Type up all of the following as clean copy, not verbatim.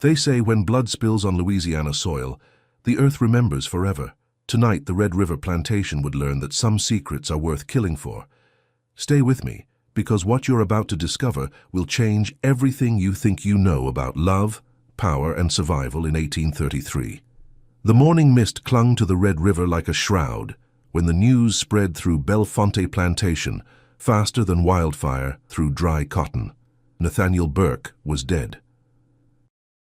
They say when blood spills on Louisiana soil, the earth remembers forever. Tonight, the Red River plantation would learn that some secrets are worth killing for. Stay with me, because what you're about to discover will change everything you think you know about love, power, and survival in 1833. The morning mist clung to the Red River like a shroud when the news spread through Bellefonte Plantation, faster than wildfire through dry cotton. Nathaniel Burke was dead.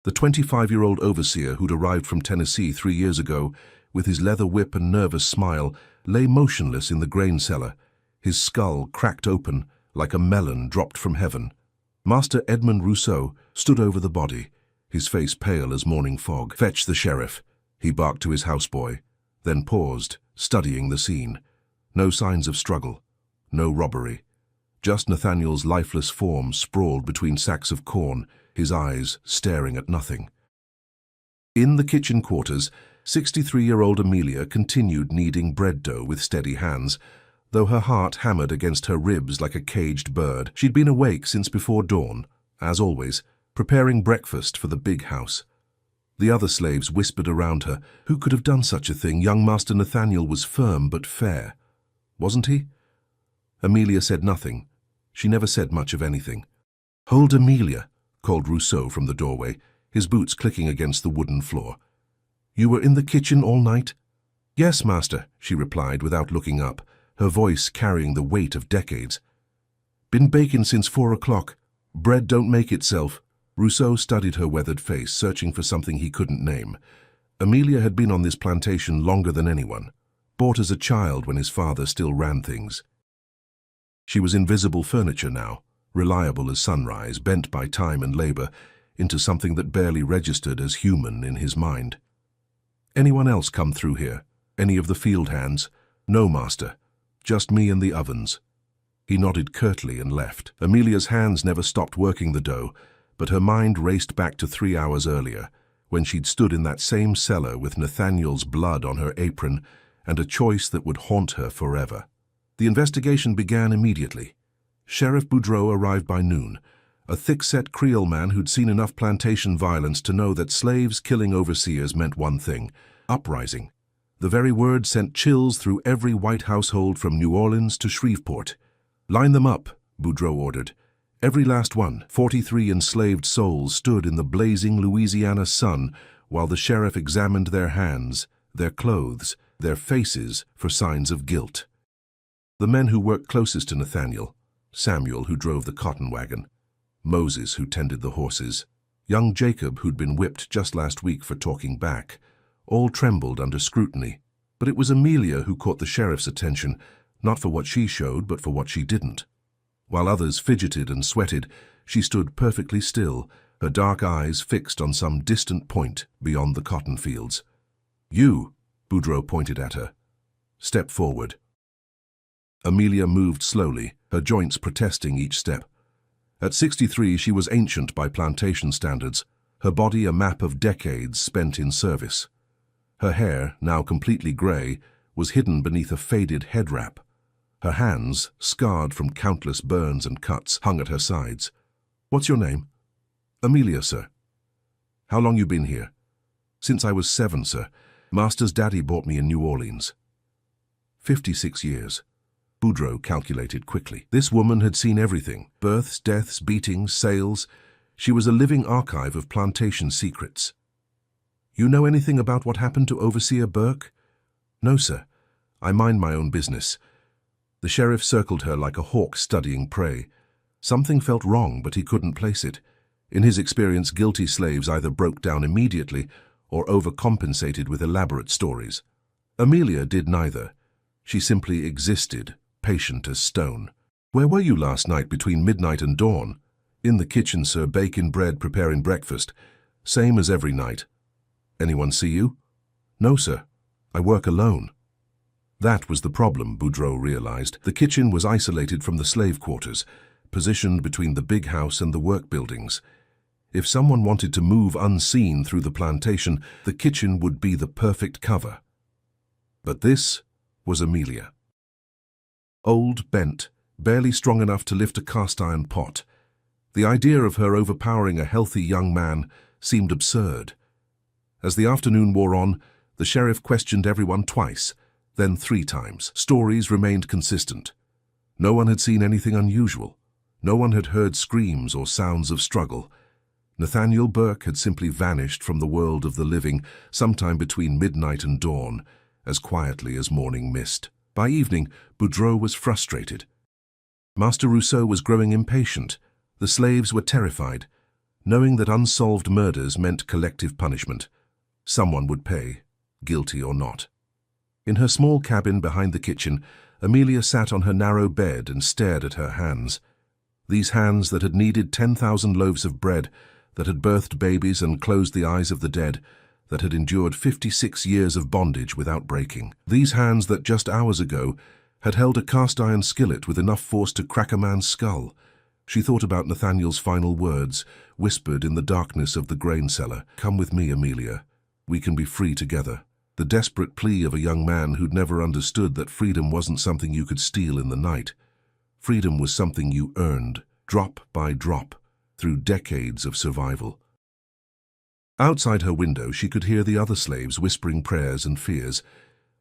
The 25-year-old overseer who'd arrived from Tennessee 3 years ago, with his leather whip and nervous smile, lay motionless in the grain cellar, his skull cracked open like a melon dropped from heaven. Master Edmund Rousseau stood over the body, his face pale as morning fog. "Fetch the sheriff," he barked to his houseboy, then paused, studying the scene. No signs of struggle, no robbery. Just Nathaniel's lifeless form sprawled between sacks of corn, his eyes staring at nothing. In the kitchen quarters, 63-year-old Amelia continued kneading bread dough with steady hands, though her heart hammered against her ribs like a caged bird. She'd been awake since before dawn, as always, preparing breakfast for the big house. The other slaves whispered around her. Who could have done such a thing? Young Master Nathaniel was firm but fair. Wasn't he? Amelia said nothing. She never said much of anything. "Hold, Amelia," called Rousseau from the doorway, his boots clicking against the wooden floor. "You were in the kitchen all night?" "Yes, master," she replied without looking up, her voice carrying the weight of decades. "Been baking since 4 o'clock. Bread don't make itself." Rousseau studied her weathered face, searching for something he couldn't name. Amelia had been on this plantation longer than anyone, bought as a child when his father still ran things. She was invisible furniture now, reliable as sunrise, bent by time and labor, into something that barely registered as human in his mind. "Anyone else come through here? Any of the field hands?" "No, master. Just me and the ovens." He nodded curtly and left. Amelia's hands never stopped working the dough, but her mind raced back to 3 hours earlier, when she'd stood in that same cellar with Nathaniel's blood on her apron and a choice that would haunt her forever. The investigation began immediately. Sheriff Boudreau arrived by noon, a thick-set Creole man who'd seen enough plantation violence to know that slaves killing overseers meant one thing: uprising. The very word sent chills through every white household from New Orleans to Shreveport. "Line them up," Boudreau ordered. Every last one. 43 enslaved souls stood in the blazing Louisiana sun while the sheriff examined their hands, their clothes, their faces for signs of guilt. The men who worked closest to Nathaniel, Samuel, who drove the cotton wagon, Moses, who tended the horses, young Jacob, who'd been whipped just last week for talking back, all trembled under scrutiny. But it was Amelia who caught the sheriff's attention, not for what she showed, but for what she didn't. While others fidgeted and sweated, she stood perfectly still, her dark eyes fixed on some distant point beyond the cotton fields. "You," Boudreau pointed at her. "Step forward." Amelia moved slowly, her joints protesting each step. At 63, she was ancient by plantation standards, her body a map of decades spent in service. Her hair, now completely gray, was hidden beneath a faded head wrap. Her hands, scarred from countless burns and cuts, hung at her sides. "What's your name?" "Amelia, sir." "How long you been here?" "Since I was 7, sir. Master's daddy bought me in New Orleans." 56 years. Boudreau calculated quickly. This woman had seen everything: births, deaths, beatings, sales. She was a living archive of plantation secrets. "You know anything about what happened to Overseer Burke?" "No, sir. I mind my own business." The sheriff circled her like a hawk studying prey. Something felt wrong, but he couldn't place it. In his experience, guilty slaves either broke down immediately or overcompensated with elaborate stories. Amelia did neither. She simply existed, patient as stone. "Where were you last night between midnight and dawn?" "In the kitchen, sir, baking bread, preparing breakfast. Same as every night." "Anyone see you?" "No, sir. I work alone." That was the problem, Boudreau realized. The kitchen was isolated from the slave quarters, positioned between the big house and the work buildings. If someone wanted to move unseen through the plantation, the kitchen would be the perfect cover. But this was Amelia. Old, bent, barely strong enough to lift a cast-iron pot. The idea of her overpowering a healthy young man seemed absurd. As the afternoon wore on, the sheriff questioned everyone twice, then 3 times. Stories remained consistent. No one had seen anything unusual. No one had heard screams or sounds of struggle. Nathaniel Burke had simply vanished from the world of the living sometime between midnight and dawn, as quietly as morning mist. By evening, Boudreau was frustrated. Master Rousseau was growing impatient. The slaves were terrified, knowing that unsolved murders meant collective punishment. Someone would pay, guilty or not. In her small cabin behind the kitchen, Amelia sat on her narrow bed and stared at her hands. These hands that had kneaded 10,000 loaves of bread, that had birthed babies and closed the eyes of the dead, that had endured 56 years of bondage without breaking. These hands that just hours ago had held a cast-iron skillet with enough force to crack a man's skull. She thought about Nathaniel's final words, whispered in the darkness of the grain cellar. "Come with me, Amelia. We can be free together." The desperate plea of a young man who'd never understood that freedom wasn't something you could steal in the night. Freedom was something you earned, drop by drop, through decades of survival. Outside her window, she could hear the other slaves whispering prayers and fears.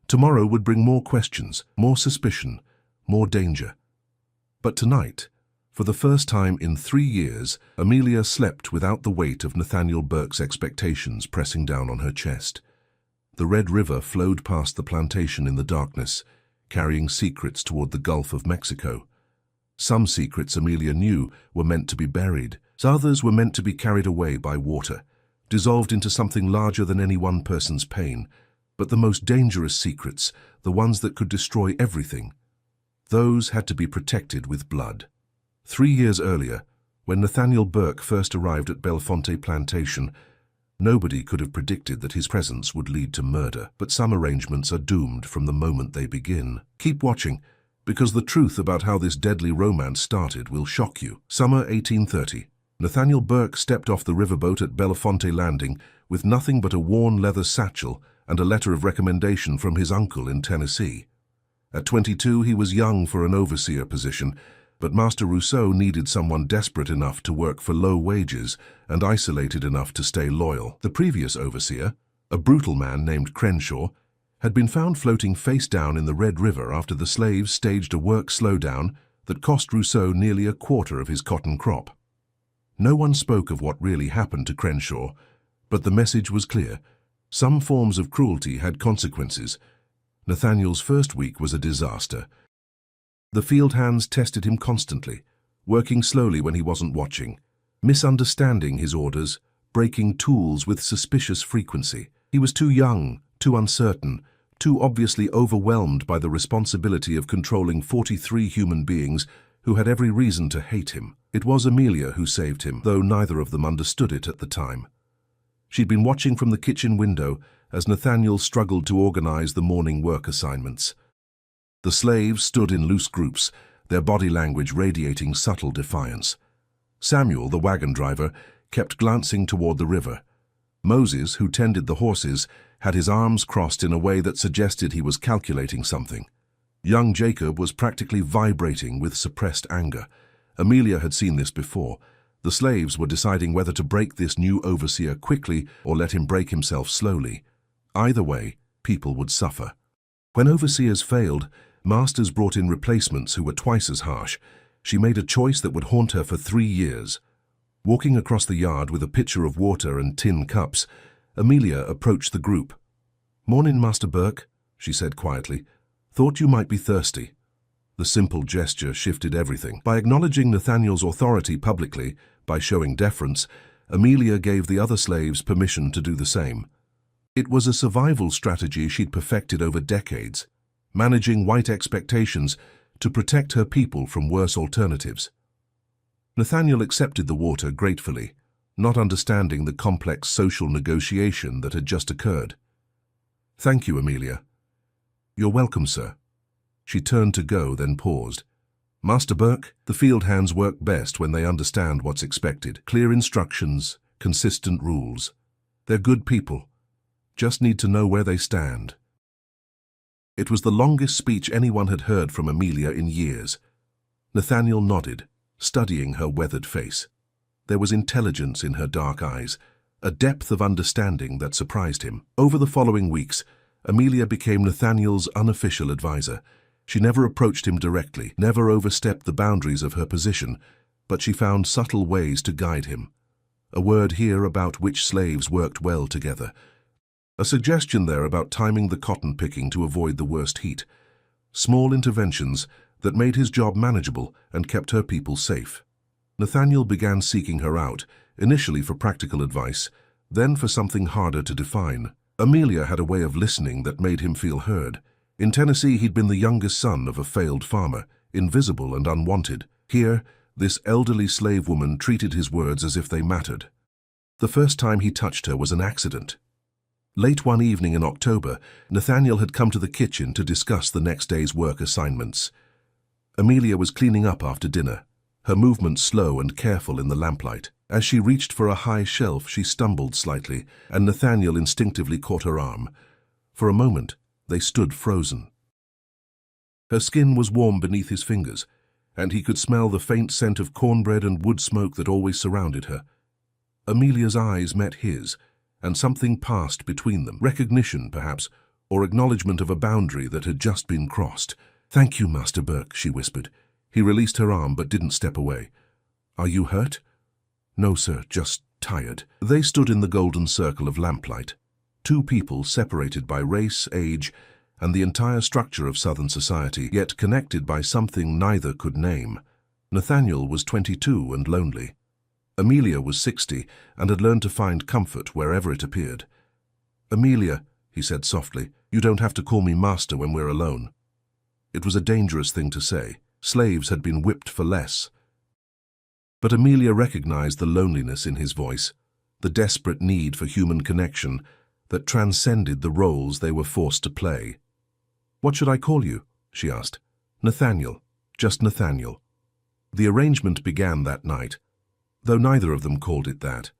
Tomorrow would bring more questions, more suspicion, more danger. But tonight, for the first time in 3 years, Amelia slept without the weight of Nathaniel Burke's expectations pressing down on her chest. The Red River flowed past the plantation in the darkness, carrying secrets toward the Gulf of Mexico. Some secrets, Amelia knew, were meant to be buried. Others were meant to be carried away by water, dissolved into something larger than any one person's pain. But the most dangerous secrets, the ones that could destroy everything, those had to be protected with blood. 3 years earlier, when Nathaniel Burke first arrived at Bellefonte Plantation, nobody could have predicted that his presence would lead to murder. But some arrangements are doomed from the moment they begin. Keep watching, because the truth about how this deadly romance started will shock you. Summer 1830. Nathaniel Burke stepped off the riverboat at Bellefonte Landing with nothing but a worn leather satchel and a letter of recommendation from his uncle in Tennessee. At 22, he was young for an overseer position, but Master Rousseau needed someone desperate enough to work for low wages and isolated enough to stay loyal. The previous overseer, a brutal man named Crenshaw, had been found floating face down in the Red River after the slaves staged a work slowdown that cost Rousseau nearly a quarter of his cotton crop. No one spoke of what really happened to Crenshaw, but the message was clear. Some forms of cruelty had consequences. Nathaniel's first week was a disaster. The field hands tested him constantly, working slowly when he wasn't watching, misunderstanding his orders, breaking tools with suspicious frequency. He was too young, too uncertain, too obviously overwhelmed by the responsibility of controlling 43 human beings who had every reason to hate him. It was Amelia who saved him, though neither of them understood it at the time. She'd been watching from the kitchen window as Nathaniel struggled to organize the morning work assignments. The slaves stood in loose groups, their body language radiating subtle defiance. Samuel, the wagon driver, kept glancing toward the river. Moses, who tended the horses, had his arms crossed in a way that suggested he was calculating something. Young Jacob was practically vibrating with suppressed anger. Amelia had seen this before. The slaves were deciding whether to break this new overseer quickly or let him break himself slowly. Either way, people would suffer. When overseers failed, masters brought in replacements who were twice as harsh. She made a choice that would haunt her for 3 years. Walking across the yard with a pitcher of water and tin cups, Amelia approached the group. "Mornin', Master Burke," she said quietly. "Thought you might be thirsty." The simple gesture shifted everything. By acknowledging Nathaniel's authority publicly, by showing deference, Amelia gave the other slaves permission to do the same. It was a survival strategy she'd perfected over decades, managing white expectations to protect her people from worse alternatives. Nathaniel accepted the water gratefully, not understanding the complex social negotiation that had just occurred. "Thank you, Amelia." "You're welcome, sir." She turned to go, then paused. "Master Burke, the field hands work best when they understand what's expected. Clear instructions, consistent rules. They're good people. Just need to know where they stand." It was the longest speech anyone had heard from Amelia in years. Nathaniel nodded, studying her weathered face. There was intelligence in her dark eyes, a depth of understanding that surprised him. Over the following weeks, Amelia became Nathaniel's unofficial advisor. She never approached him directly, never overstepped the boundaries of her position, but she found subtle ways to guide him. A word here about which slaves worked well together. A suggestion there about timing the cotton picking to avoid the worst heat. Small interventions that made his job manageable and kept her people safe. Nathaniel began seeking her out, initially for practical advice, then for something harder to define. Amelia had a way of listening that made him feel heard. In Tennessee, he'd been the youngest son of a failed farmer, invisible and unwanted. Here, this elderly slave woman treated his words as if they mattered. The first time he touched her was an accident. Late one evening in October, Nathaniel had come to the kitchen to discuss the next day's work assignments. Amelia was cleaning up after dinner, her movements slow and careful in the lamplight. As she reached for a high shelf, she stumbled slightly, and Nathaniel instinctively caught her arm. For a moment, they stood frozen. Her skin was warm beneath his fingers, and he could smell the faint scent of cornbread and wood smoke that always surrounded her. Amelia's eyes met his, and something passed between them. Recognition, perhaps, or acknowledgement of a boundary that had just been crossed. "Thank you, Master Burke," she whispered. He released her arm but didn't step away. "Are you hurt?" "No, sir, just tired." They stood in the golden circle of lamplight, two people separated by race, age, and the entire structure of Southern society, yet connected by something neither could name. Nathaniel was 22 and lonely. Amelia was 60 and had learned to find comfort wherever it appeared. "Amelia," he said softly, "you don't have to call me master when we're alone." It was a dangerous thing to say. Slaves had been whipped for less. But Amelia recognized the loneliness in his voice, the desperate need for human connection that transcended the roles they were forced to play. "What should I call you?" she asked. "Nathaniel. Just Nathaniel." The arrangement began that night, though neither of them called it that.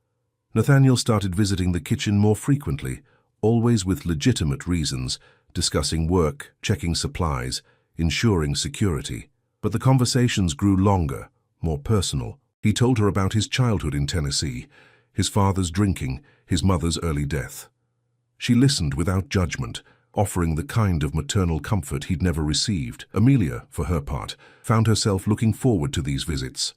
Nathaniel started visiting the kitchen more frequently, always with legitimate reasons, discussing work, checking supplies, ensuring security. But the conversations grew longer, more personal. He told her about his childhood in Tennessee, his father's drinking, his mother's early death. She listened without judgment, offering the kind of maternal comfort he'd never received. Amelia, for her part, found herself looking forward to these visits.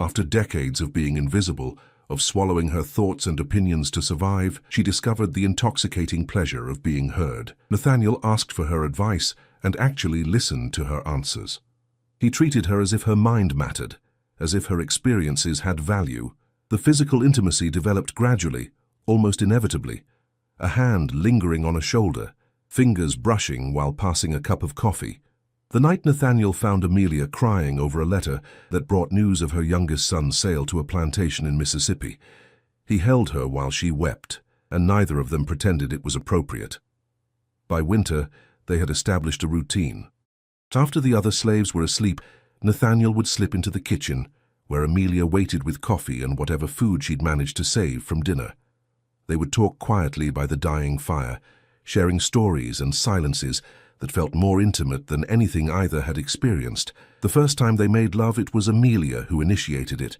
After decades of being invisible, of swallowing her thoughts and opinions to survive, she discovered the intoxicating pleasure of being heard. Nathaniel asked for her advice and actually listened to her answers. He treated her as if her mind mattered, as if her experiences had value. The physical intimacy developed gradually, almost inevitably. A hand lingering on a shoulder, fingers brushing while passing a cup of coffee. The night Nathaniel found Amelia crying over a letter that brought news of her youngest son's sale to a plantation in Mississippi. He held her while she wept, and neither of them pretended it was appropriate. By winter, they had established a routine. After the other slaves were asleep, Nathaniel would slip into the kitchen, where Amelia waited with coffee and whatever food she'd managed to save from dinner. They would talk quietly by the dying fire, sharing stories and silences that felt more intimate than anything either had experienced. The first time they made love, it was Amelia who initiated it.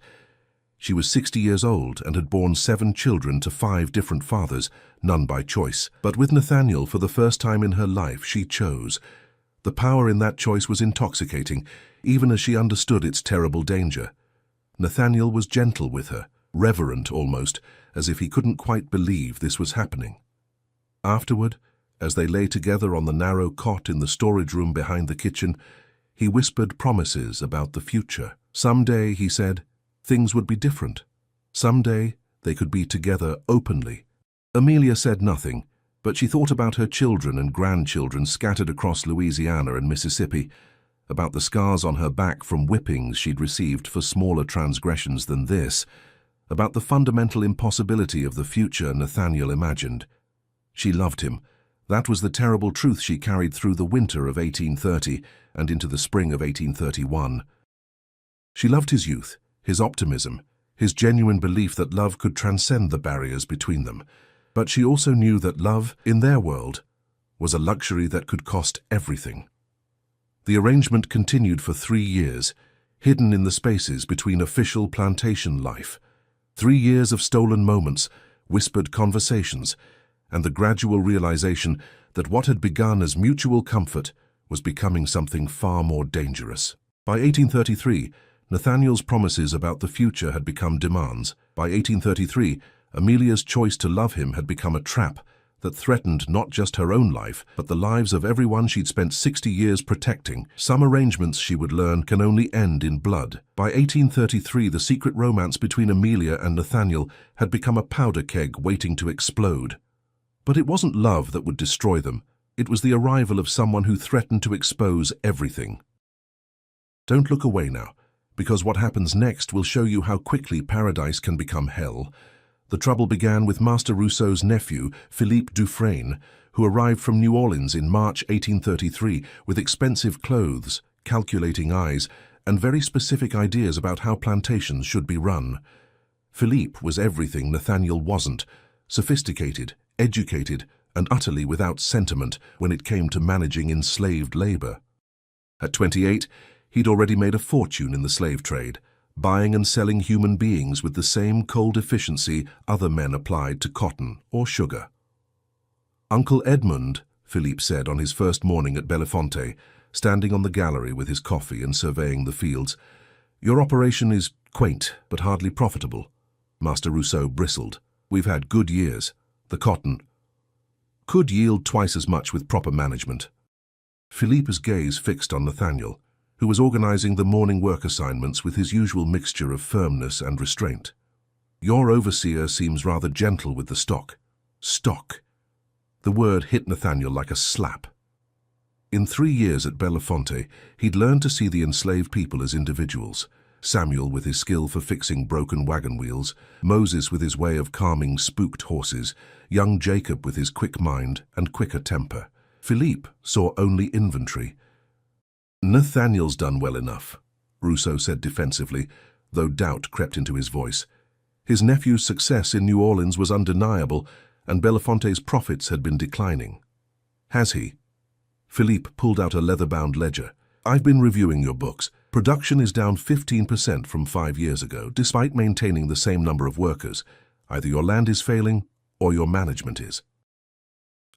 She was 60 years old and had borne 7 children to 5 different fathers, none by choice. But with Nathaniel, for the first time in her life, she chose. The power in that choice was intoxicating, even as she understood its terrible danger. Nathaniel was gentle with her, reverent almost, as if he couldn't quite believe this was happening. Afterward, as they lay together on the narrow cot in the storage room behind the kitchen, he whispered promises about the future. Someday, he said, things would be different. Someday, they could be together openly. Amelia said nothing, but she thought about her children and grandchildren scattered across Louisiana and Mississippi, about the scars on her back from whippings she'd received for smaller transgressions than this, about the fundamental impossibility of the future Nathaniel imagined. She loved him. That was the terrible truth she carried through the winter of 1830 and into the spring of 1831. She loved his youth, his optimism, his genuine belief that love could transcend the barriers between them. But she also knew that love, in their world, was a luxury that could cost everything. The arrangement continued for 3 years, hidden in the spaces between official plantation life. 3 years of stolen moments whispered conversations, and the gradual realization that what had begun as mutual comfort was becoming something far more dangerous. By 1833, Nathaniel's promises about the future had become demands. By 1833, Amelia's choice to love him had become a trap that threatened not just her own life, but the lives of everyone she'd spent 60 years protecting. Some arrangements, she would learn, can only end in blood. By 1833, the secret romance between Amelia and Nathaniel had become a powder keg waiting to explode. But it wasn't love that would destroy them. It was the arrival of someone who threatened to expose everything. Don't look away now, because what happens next will show you how quickly paradise can become hell. The trouble began with Master Rousseau's nephew, Philippe Dufresne, who arrived from New Orleans in March 1833 with expensive clothes, calculating eyes, and very specific ideas about how plantations should be run. Philippe was everything Nathaniel wasn't: sophisticated, educated, and utterly without sentiment when it came to managing enslaved labor. At 28, he'd already made a fortune in the slave trade, buying and selling human beings with the same cold efficiency other men applied to cotton or sugar. "Uncle Edmund," Philippe said on his first morning at Bellefonte, standing on the gallery with his coffee and surveying the fields, "your operation is quaint but hardly profitable." Master Rousseau bristled. "We've had good years. The cotton could yield twice as much with proper management." Philippe's gaze fixed on Nathaniel, who was organizing the morning work assignments with his usual mixture of firmness and restraint. "Your overseer seems rather gentle with the stock." Stock. The word hit Nathaniel like a slap. In 3 years at Bellefonte, he'd learned to see the enslaved people as individuals. Samuel with his skill for fixing broken wagon wheels, Moses with his way of calming spooked horses, young Jacob with his quick mind and quicker temper. Philippe saw only inventory. "Nathaniel's done well enough," Rousseau said defensively, though doubt crept into his voice. His nephew's success in New Orleans was undeniable, and Bellefonte's profits had been declining. "Has he?" Philippe pulled out a leather-bound ledger. "I've been reviewing your books. Production is down 15% from 5 years ago, despite maintaining the same number of workers. Either your land is failing, or your management is."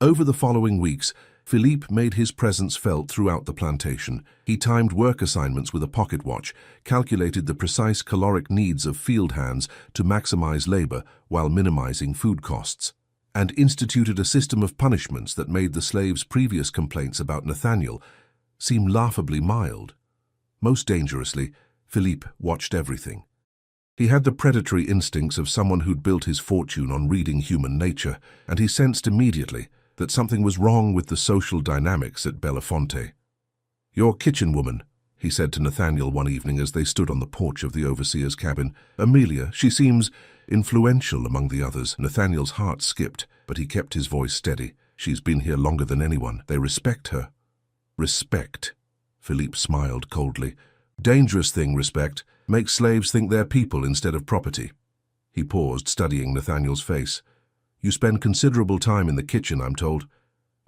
Over the following weeks, Philippe made his presence felt throughout the plantation. He timed work assignments with a pocket watch, calculated the precise caloric needs of field hands to maximize labor while minimizing food costs, and instituted a system of punishments that made the slaves' previous complaints about Nathaniel seem laughably mild. Most dangerously, Philippe watched everything. He had the predatory instincts of someone who'd built his fortune on reading human nature, and he sensed immediately that something was wrong with the social dynamics at Bellefonte. "Your kitchen woman," he said to Nathaniel one evening as they stood on the porch of the overseer's cabin. "Amelia, she seems influential among the others." Nathaniel's heart skipped, but he kept his voice steady. "She's been here longer than anyone. They respect her." "Respect?" Philippe smiled coldly. "Dangerous thing, respect. Makes slaves think they're people instead of property." He paused, studying Nathaniel's face. "You spend considerable time in the kitchen, I'm told.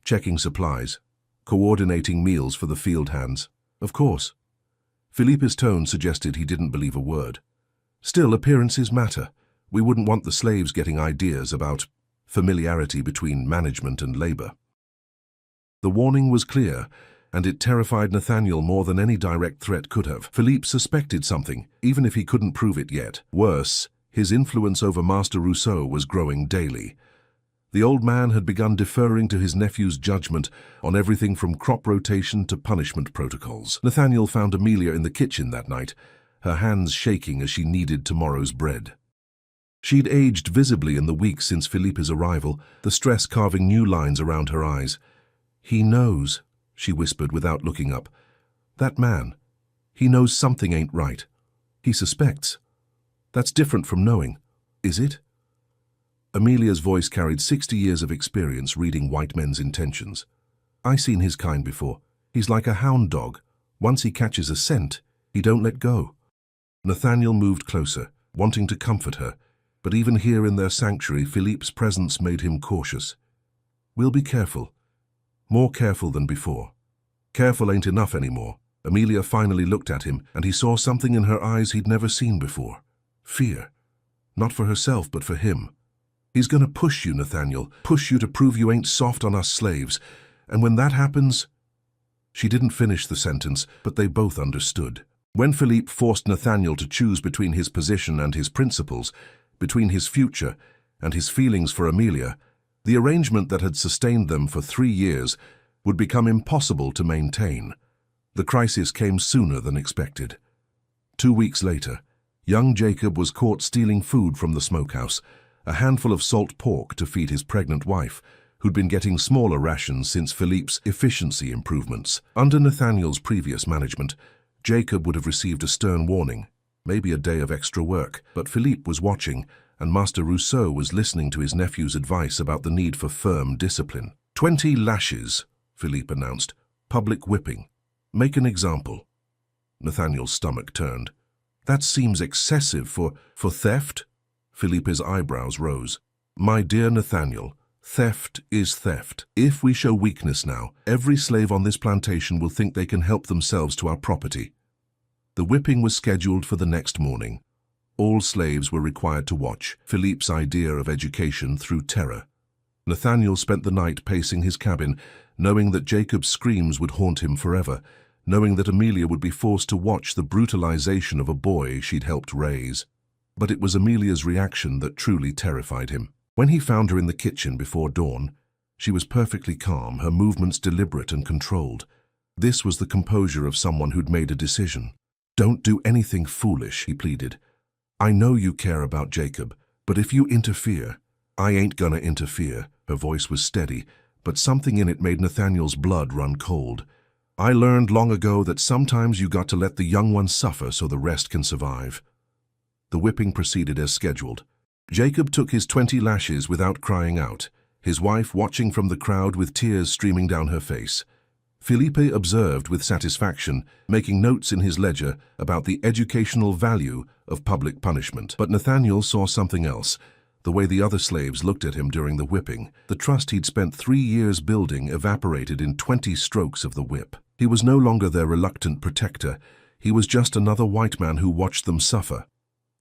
Checking supplies, coordinating meals for the field hands." "Of course." Philippe's tone suggested he didn't believe a word. "Still, appearances matter. We wouldn't want the slaves getting ideas about familiarity between management and labor." The warning was clear, and it terrified Nathaniel more than any direct threat could have. Philippe suspected something, even if he couldn't prove it yet. Worse, his influence over Master Rousseau was growing daily. The old man had begun deferring to his nephew's judgment on everything from crop rotation to punishment protocols. Nathaniel found Amelia in the kitchen that night, her hands shaking as she kneaded tomorrow's bread. She'd aged visibly in the weeks since Philippe's arrival, the stress carving new lines around her eyes. "He knows," she whispered without looking up. "That man. He knows something ain't right. He suspects. That's different from knowing. Is it?" Amelia's voice carried 60 years of experience reading white men's intentions. "I seen his kind before. He's like a hound dog. Once he catches a scent, he don't let go." Nathaniel moved closer, wanting to comfort her, but even here in their sanctuary, Philippe's presence made him cautious. "We'll be careful. More careful than before." Careful ain't enough anymore. Amelia finally looked at him, and he saw something in her eyes he'd never seen before. Fear. Not for herself, but for him. He's gonna push you, Nathaniel, push you to prove you ain't soft on us slaves. And when that happens—" She didn't finish the sentence, but they both understood. When Philippe forced Nathaniel to choose between his position and his principles, between his future and his feelings for Amelia, the arrangement that had sustained them for 3 years would become impossible to maintain. The crisis came sooner than expected. 2 weeks later, young Jacob was caught stealing food from the smokehouse, a handful of salt pork to feed his pregnant wife, who'd been getting smaller rations since Philippe's efficiency improvements. Under Nathaniel's previous management, Jacob would have received a stern warning, maybe a day of extra work, but Philippe was watching, and Master Rousseau was listening to his nephew's advice about the need for firm discipline. 20 lashes, Philippe announced. Public whipping. Make an example. Nathaniel's stomach turned. That seems excessive for theft? Philippe's eyebrows rose. My dear Nathaniel, theft is theft. If we show weakness now, every slave on this plantation will think they can help themselves to our property. The whipping was scheduled for the next morning. All slaves were required to watch Philippe's idea of education through terror. Nathaniel spent the night pacing his cabin, knowing that Jacob's screams would haunt him forever, knowing that Amelia would be forced to watch the brutalization of a boy she'd helped raise. But it was Amelia's reaction that truly terrified him. When he found her in the kitchen before dawn, she was perfectly calm, her movements deliberate and controlled. This was the composure of someone who'd made a decision. Don't do anything foolish, he pleaded. I know you care about Jacob, but if you interfere, I ain't gonna interfere. Her voice was steady, but something in it made Nathaniel's blood run cold. I learned long ago that sometimes you got to let the young ones suffer so the rest can survive. The whipping proceeded as scheduled. Jacob took his 20 lashes without crying out, his wife watching from the crowd with tears streaming down her face. Philippe observed with satisfaction, making notes in his ledger about the educational value of public punishment. But Nathaniel saw something else, the way the other slaves looked at him during the whipping. The trust he'd spent 3 years building evaporated in 20 strokes of the whip. He was no longer their reluctant protector. He was just another white man who watched them suffer.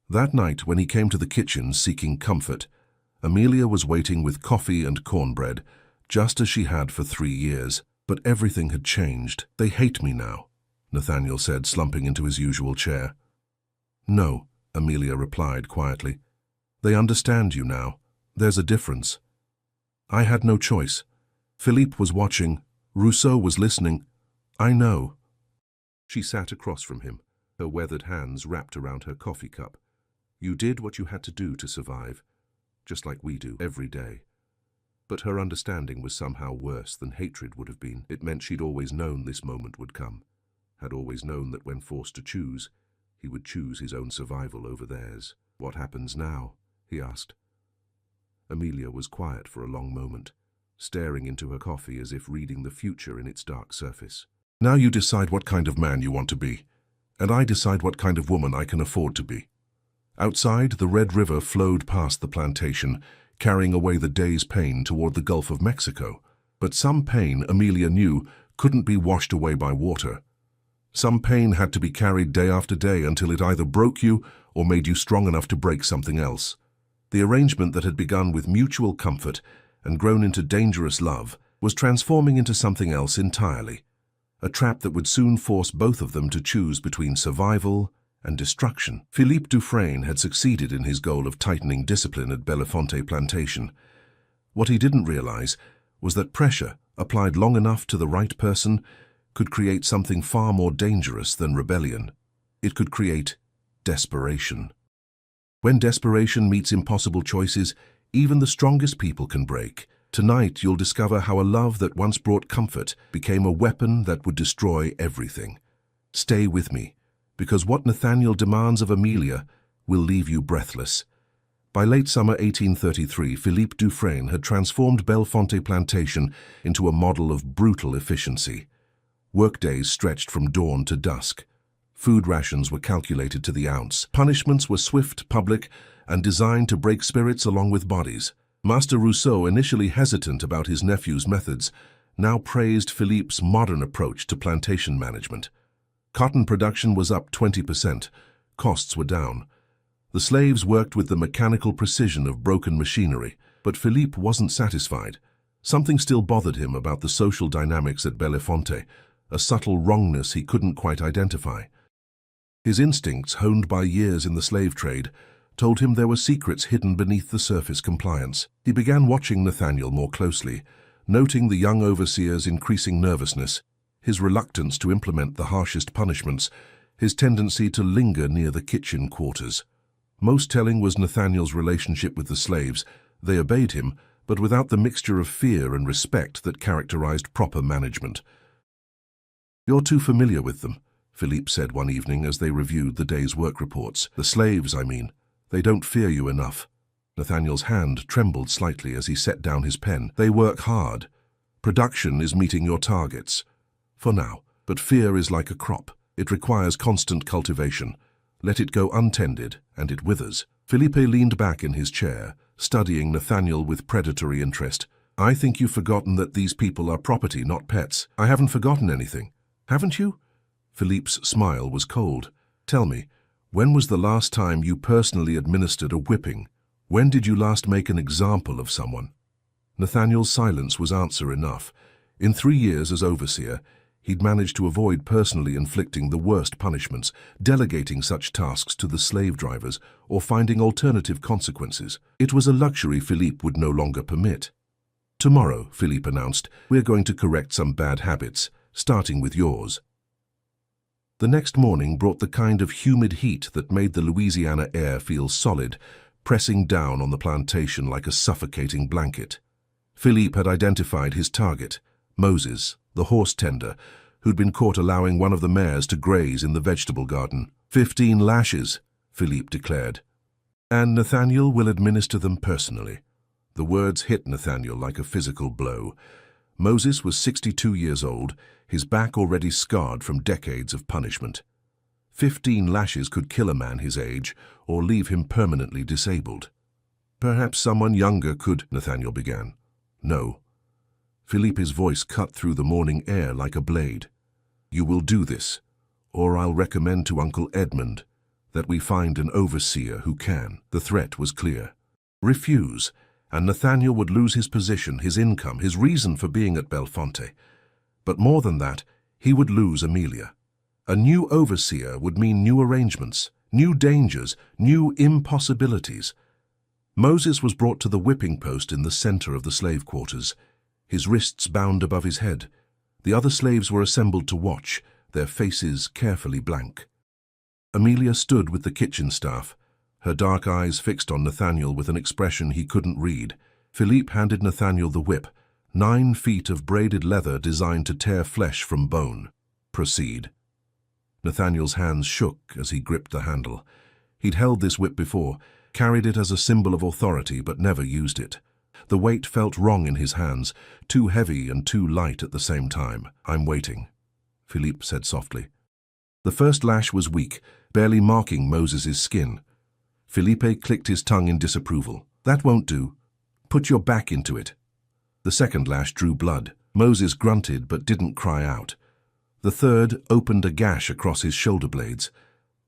That night, when he came to the kitchen seeking comfort, Amelia was waiting with coffee and cornbread, just as she had for 3 years. But everything had changed. They hate me now, Nathaniel said, slumping into his usual chair. No, Amelia replied quietly. They understand you now. There's a difference. I had no choice. Philippe was watching. Rousseau was listening. I know. She sat across from him, her weathered hands wrapped around her coffee cup. You did what you had to do to survive, just like we do every day. But her understanding was somehow worse than hatred would have been. It meant she'd always known this moment would come, had always known that when forced to choose, he would choose his own survival over theirs. What happens now? He asked. Amelia was quiet for a long moment, staring into her coffee as if reading the future in its dark surface. Now you decide what kind of man you want to be, and I decide what kind of woman I can afford to be. Outside, the Red River flowed past the plantation, carrying away the day's pain toward the Gulf of Mexico. But some pain, Amelia knew, couldn't be washed away by water. Some pain had to be carried day after day until it either broke you or made you strong enough to break something else. The arrangement that had begun with mutual comfort and grown into dangerous love was transforming into something else entirely, a trap that would soon force both of them to choose between survival and destruction. Philippe Dufresne had succeeded in his goal of tightening discipline at Belafonte Plantation. What he didn't realize was that pressure, applied long enough to the right person, could create something far more dangerous than rebellion. It could create desperation. When desperation meets impossible choices, even the strongest people can break. Tonight you'll discover how a love that once brought comfort became a weapon that would destroy everything. Stay with me, because what Nathaniel demands of Amelia will leave you breathless. By late summer 1833, Philippe Dufresne had transformed Belafonte Plantation into a model of brutal efficiency. Workdays stretched from dawn to dusk. Food rations were calculated to the ounce. Punishments were swift, public, and designed to break spirits along with bodies. Master Rousseau, initially hesitant about his nephew's methods, now praised Philippe's modern approach to plantation management. Cotton production was up 20%. Costs were down. The slaves worked with the mechanical precision of broken machinery, but Philippe wasn't satisfied. Something still bothered him about the social dynamics at Bellefonte, a subtle wrongness he couldn't quite identify. His instincts, honed by years in the slave trade, told him there were secrets hidden beneath the surface compliance. He began watching Nathaniel more closely, noting the young overseer's increasing nervousness, his reluctance to implement the harshest punishments, his tendency to linger near the kitchen quarters. Most telling was Nathaniel's relationship with the slaves. They obeyed him, but without the mixture of fear and respect that characterized proper management. "You're too familiar with them," Philippe said one evening as they reviewed the day's work reports. "The slaves, I mean. They don't fear you enough." Nathaniel's hand trembled slightly as he set down his pen. "They work hard. Production is meeting your targets. For now. But fear is like a crop. It requires constant cultivation. Let it go untended, and it withers." Felipe leaned back in his chair, studying Nathaniel with predatory interest. "I think you've forgotten that these people are property, not pets." "I haven't forgotten anything. Haven't you?" Philippe's smile was cold. "Tell me, when was the last time you personally administered a whipping? When did you last make an example of someone?" Nathaniel's silence was answer enough. In 3 years as overseer, he'd managed to avoid personally inflicting the worst punishments, delegating such tasks to the slave drivers, or finding alternative consequences. It was a luxury Philippe would no longer permit. "Tomorrow," Philippe announced, "we're going to correct some bad habits, starting with yours." The next morning brought the kind of humid heat that made the Louisiana air feel solid, pressing down on the plantation like a suffocating blanket. Philippe had identified his target, Moses, the horse tender, who'd been caught allowing one of the mares to graze in the vegetable garden. 15 lashes, Philippe declared. "And Nathaniel will administer them personally." The words hit Nathaniel like a physical blow. Moses was 62 years old, his back already scarred from decades of punishment. 15 lashes could kill a man his age, or leave him permanently disabled. "Perhaps someone younger could," Nathaniel began. "No." Philippe's voice cut through the morning air like a blade. "You will do this, or I'll recommend to Uncle Edmund that we find an overseer who can." The threat was clear. Refuse, and Nathaniel would lose his position, his income, his reason for being at Bellefonte. But more than that, he would lose Amelia. A new overseer would mean new arrangements, new dangers, new impossibilities. Moses was brought to the whipping post in the center of the slave quarters, his wrists bound above his head. The other slaves were assembled to watch, their faces carefully blank. Amelia stood with the kitchen staff, her dark eyes fixed on Nathaniel with an expression he couldn't read. Philippe handed Nathaniel the whip, 9 feet of braided leather designed to tear flesh from bone. "Proceed." Nathaniel's hands shook as he gripped the handle. He'd held this whip before, carried it as a symbol of authority, but never used it. The weight felt wrong in his hands, too heavy and too light at the same time. "I'm waiting," Philippe said softly. The first lash was weak, barely marking Moses's skin. Philippe clicked his tongue in disapproval. "That won't do. Put your back into it." The second lash drew blood. Moses grunted but didn't cry out. The third opened a gash across his shoulder blades.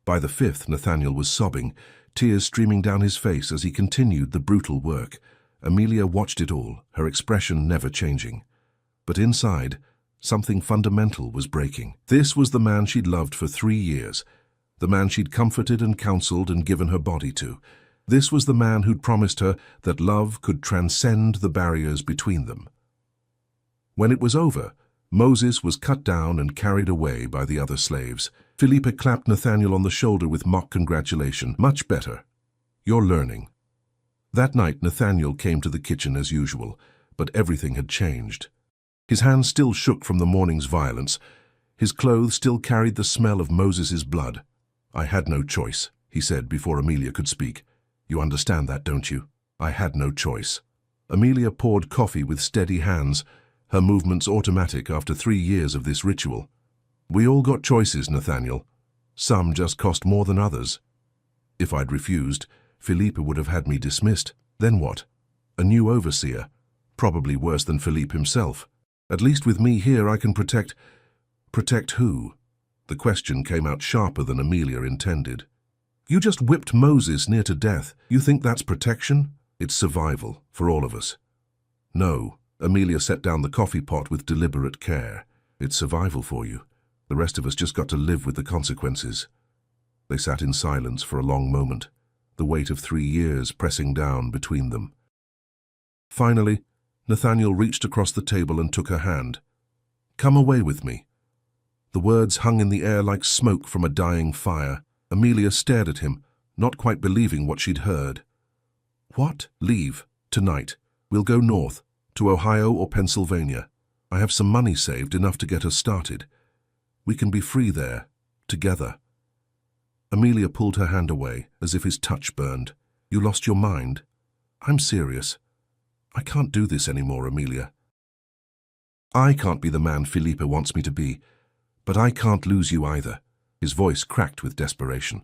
By the 5th, Nathaniel was sobbing, tears streaming down his face as he continued the brutal work. Amelia watched it all, her expression never changing. But inside, something fundamental was breaking. This was the man she'd loved for 3 years, the man she'd comforted and counseled and given her body to. This was the man who'd promised her that love could transcend the barriers between them. When it was over, Moses was cut down and carried away by the other slaves. Philippe clapped Nathaniel on the shoulder with mock congratulation. "Much better. You're learning." That night, Nathaniel came to the kitchen as usual, but everything had changed. His hands still shook from the morning's violence. His clothes still carried the smell of Moses's blood. "I had no choice," he said before Amelia could speak. "You understand that, don't you? I had no choice." Amelia poured coffee with steady hands, her movements automatic after 3 years of this ritual. "We all got choices, Nathaniel. Some just cost more than others. If I'd refused, Philippe would have had me dismissed. Then what? A new overseer, probably worse than Philippe himself. At least with me here I can protect... Protect who?" The question came out sharper than Amelia intended. You just whipped Moses near to death. You think that's protection? It's survival for all of us. No, Amelia set down the coffee pot with deliberate care. It's survival for you. The rest of us just got to live with the consequences. They sat in silence for a long moment, the weight of 3 years pressing down between them. Finally, Nathaniel reached across the table and took her hand. "Come away with me." The words hung in the air like smoke from a dying fire. Amelia stared at him, not quite believing what she'd heard. "What? Leave? Tonight? We'll go north, to Ohio or Pennsylvania. I have some money saved, enough to get us started. We can be free there, together." Amelia pulled her hand away, as if his touch burned. "You lost your mind? I'm serious. I can't do this anymore, Amelia. I can't be the man Felipe wants me to be, but I can't lose you either." His voice cracked with desperation.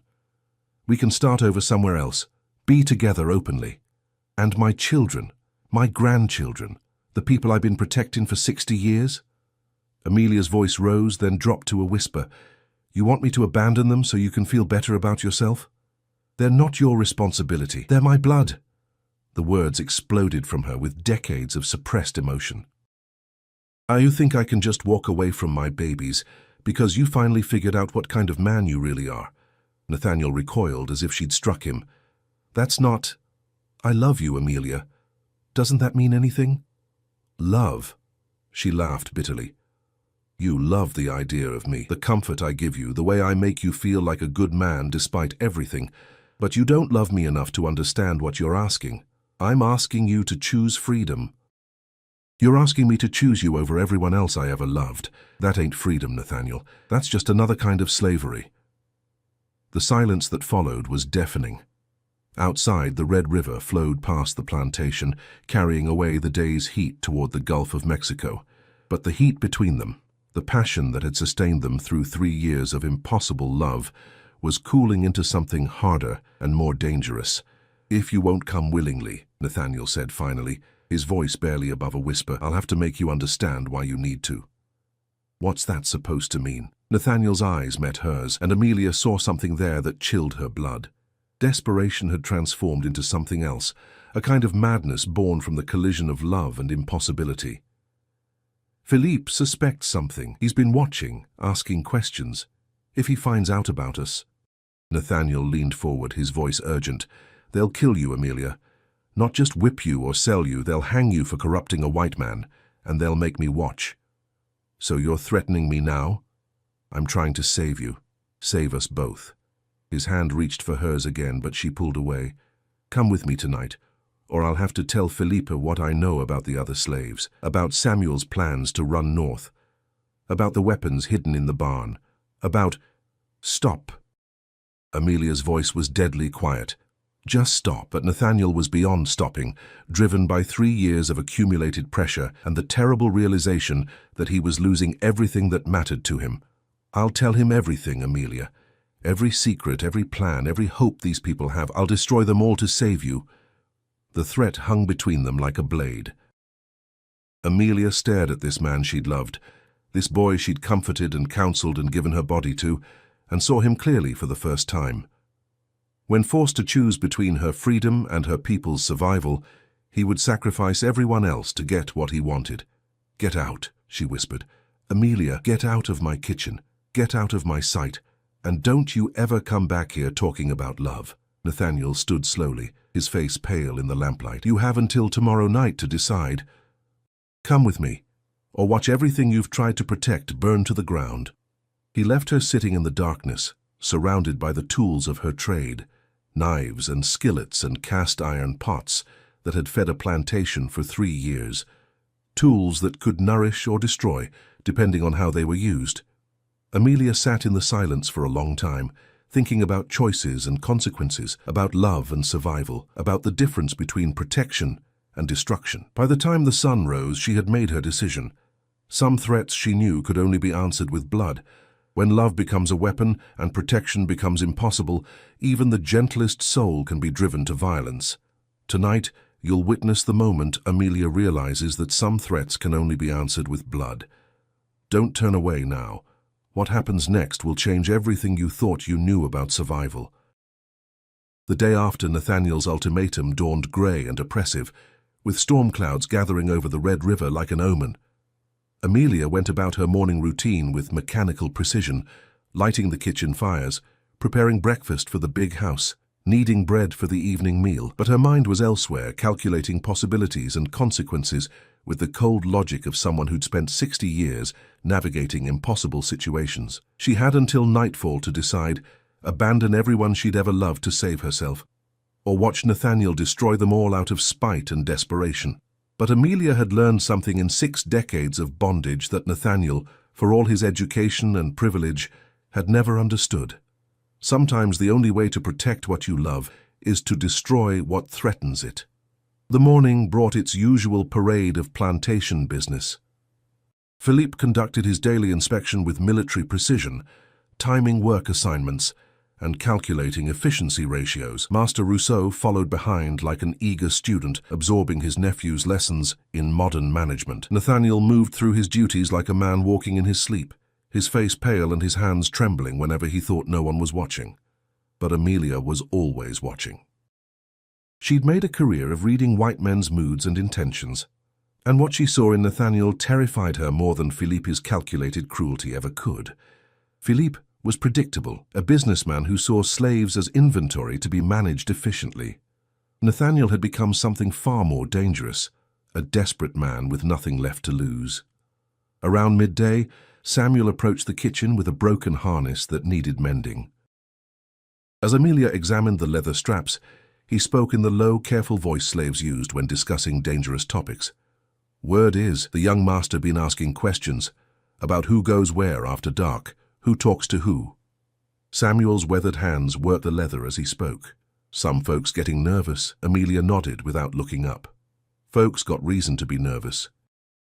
"We can start over somewhere else, be together openly. And my children, my grandchildren, the people I've been protecting for 60 years? Amelia's voice rose, then dropped to a whisper. "You want me to abandon them so you can feel better about yourself? They're not your responsibility. They're my blood." The words exploded from her with decades of suppressed emotion. "You think I can just walk away from my babies because you finally figured out what kind of man you really are?" Nathaniel recoiled as if she'd struck him. "That's not... I love you, Amelia. Doesn't that mean anything?" "Love?" She laughed bitterly. "You love the idea of me, the comfort I give you, the way I make you feel like a good man despite everything. But you don't love me enough to understand what you're asking. I'm asking you to choose freedom. You're asking me to choose you over everyone else I ever loved. That ain't freedom, Nathaniel. That's just another kind of slavery." The silence that followed was deafening. Outside, the Red River flowed past the plantation, carrying away the day's heat toward the Gulf of Mexico. But the heat between them, the passion that had sustained them through 3 years of impossible love, was cooling into something harder and more dangerous. "If you won't come willingly," Nathaniel said finally, his voice barely above a whisper, "I'll have to make you understand why you need to." "What's that supposed to mean?" Nathaniel's eyes met hers, and Amelia saw something there that chilled her blood. Desperation had transformed into something else, a kind of madness born from the collision of love and impossibility. "Philippe suspects something. He's been watching, asking questions. If he finds out about us..." Nathaniel leaned forward, his voice urgent. "They'll kill you, Amelia. Not just whip you or sell you, they'll hang you for corrupting a white man, and they'll make me watch. So you're threatening me now? I'm trying to save you. Save us both." His hand reached for hers again, but she pulled away. "Come with me tonight, or I'll have to tell Felipe what I know about the other slaves, about Samuel's plans to run north, about the weapons hidden in the barn, about..." "Stop." Amelia's voice was deadly quiet. Just stop. But Nathaniel was beyond stopping, driven by 3 years of accumulated pressure and the terrible realization that he was losing everything that mattered to him. "I'll tell him everything, Amelia. Every secret, every plan, every hope these people have. I'll destroy them all to save you." The threat hung between them like a blade. Amelia stared at this man she'd loved, this boy she'd comforted and counseled and given her body to, and saw him clearly for the first time. When forced to choose between her freedom and her people's survival, he would sacrifice everyone else to get what he wanted. "Get out," she whispered. "Amelia, get out of my kitchen. Get out of my sight. And don't you ever come back here talking about love." Nathaniel stood slowly, his face pale in the lamplight. "You have until tomorrow night to decide. Come with me, or watch everything you've tried to protect burn to the ground." He left her sitting in the darkness, surrounded by the tools of her trade, knives and skillets and cast-iron pots that had fed a plantation for 3 years, tools that could nourish or destroy, depending on how they were used. Amelia sat in the silence for a long time, thinking about choices and consequences, about love and survival, about the difference between protection and destruction. By the time the sun rose, she had made her decision. Some threats she knew could only be answered with blood. When love becomes a weapon and protection becomes impossible, even the gentlest soul can be driven to violence. Tonight, you'll witness the moment Amelia realizes that some threats can only be answered with blood. Don't turn away now. What happens next will change everything you thought you knew about survival. The day after Nathaniel's ultimatum dawned grey and oppressive, with storm clouds gathering over the Red River like an omen. Amelia went about her morning routine with mechanical precision, lighting the kitchen fires, preparing breakfast for the big house, kneading bread for the evening meal. But her mind was elsewhere, calculating possibilities and consequences with the cold logic of someone who'd spent 60 years navigating impossible situations. She had until nightfall to decide: abandon everyone she'd ever loved to save herself, or watch Nathaniel destroy them all out of spite and desperation. But Amelia had learned something in 6 decades of bondage that Nathaniel, for all his education and privilege, had never understood. Sometimes the only way to protect what you love is to destroy what threatens it. The morning brought its usual parade of plantation business. Philippe conducted his daily inspection with military precision, timing work assignments and calculating efficiency ratios. Master Rousseau followed behind like an eager student, absorbing his nephew's lessons in modern management. Nathaniel moved through his duties like a man walking in his sleep, his face pale and his hands trembling whenever he thought no one was watching. But Amelia was always watching. She'd made a career of reading white men's moods and intentions, and what she saw in Nathaniel terrified her more than Philippe's calculated cruelty ever could. Philippe was predictable, a businessman who saw slaves as inventory to be managed efficiently. Nathaniel had become something far more dangerous, a desperate man with nothing left to lose. Around midday, Samuel approached the kitchen with a broken harness that needed mending. As Amelia examined the leather straps, he spoke in the low, careful voice slaves used when discussing dangerous topics. Word is, the young master been asking questions about who goes where after dark, who talks to who. Samuel's weathered hands worked the leather as he spoke. Some folks getting nervous. Amelia nodded without looking up. Folks got reason to be nervous.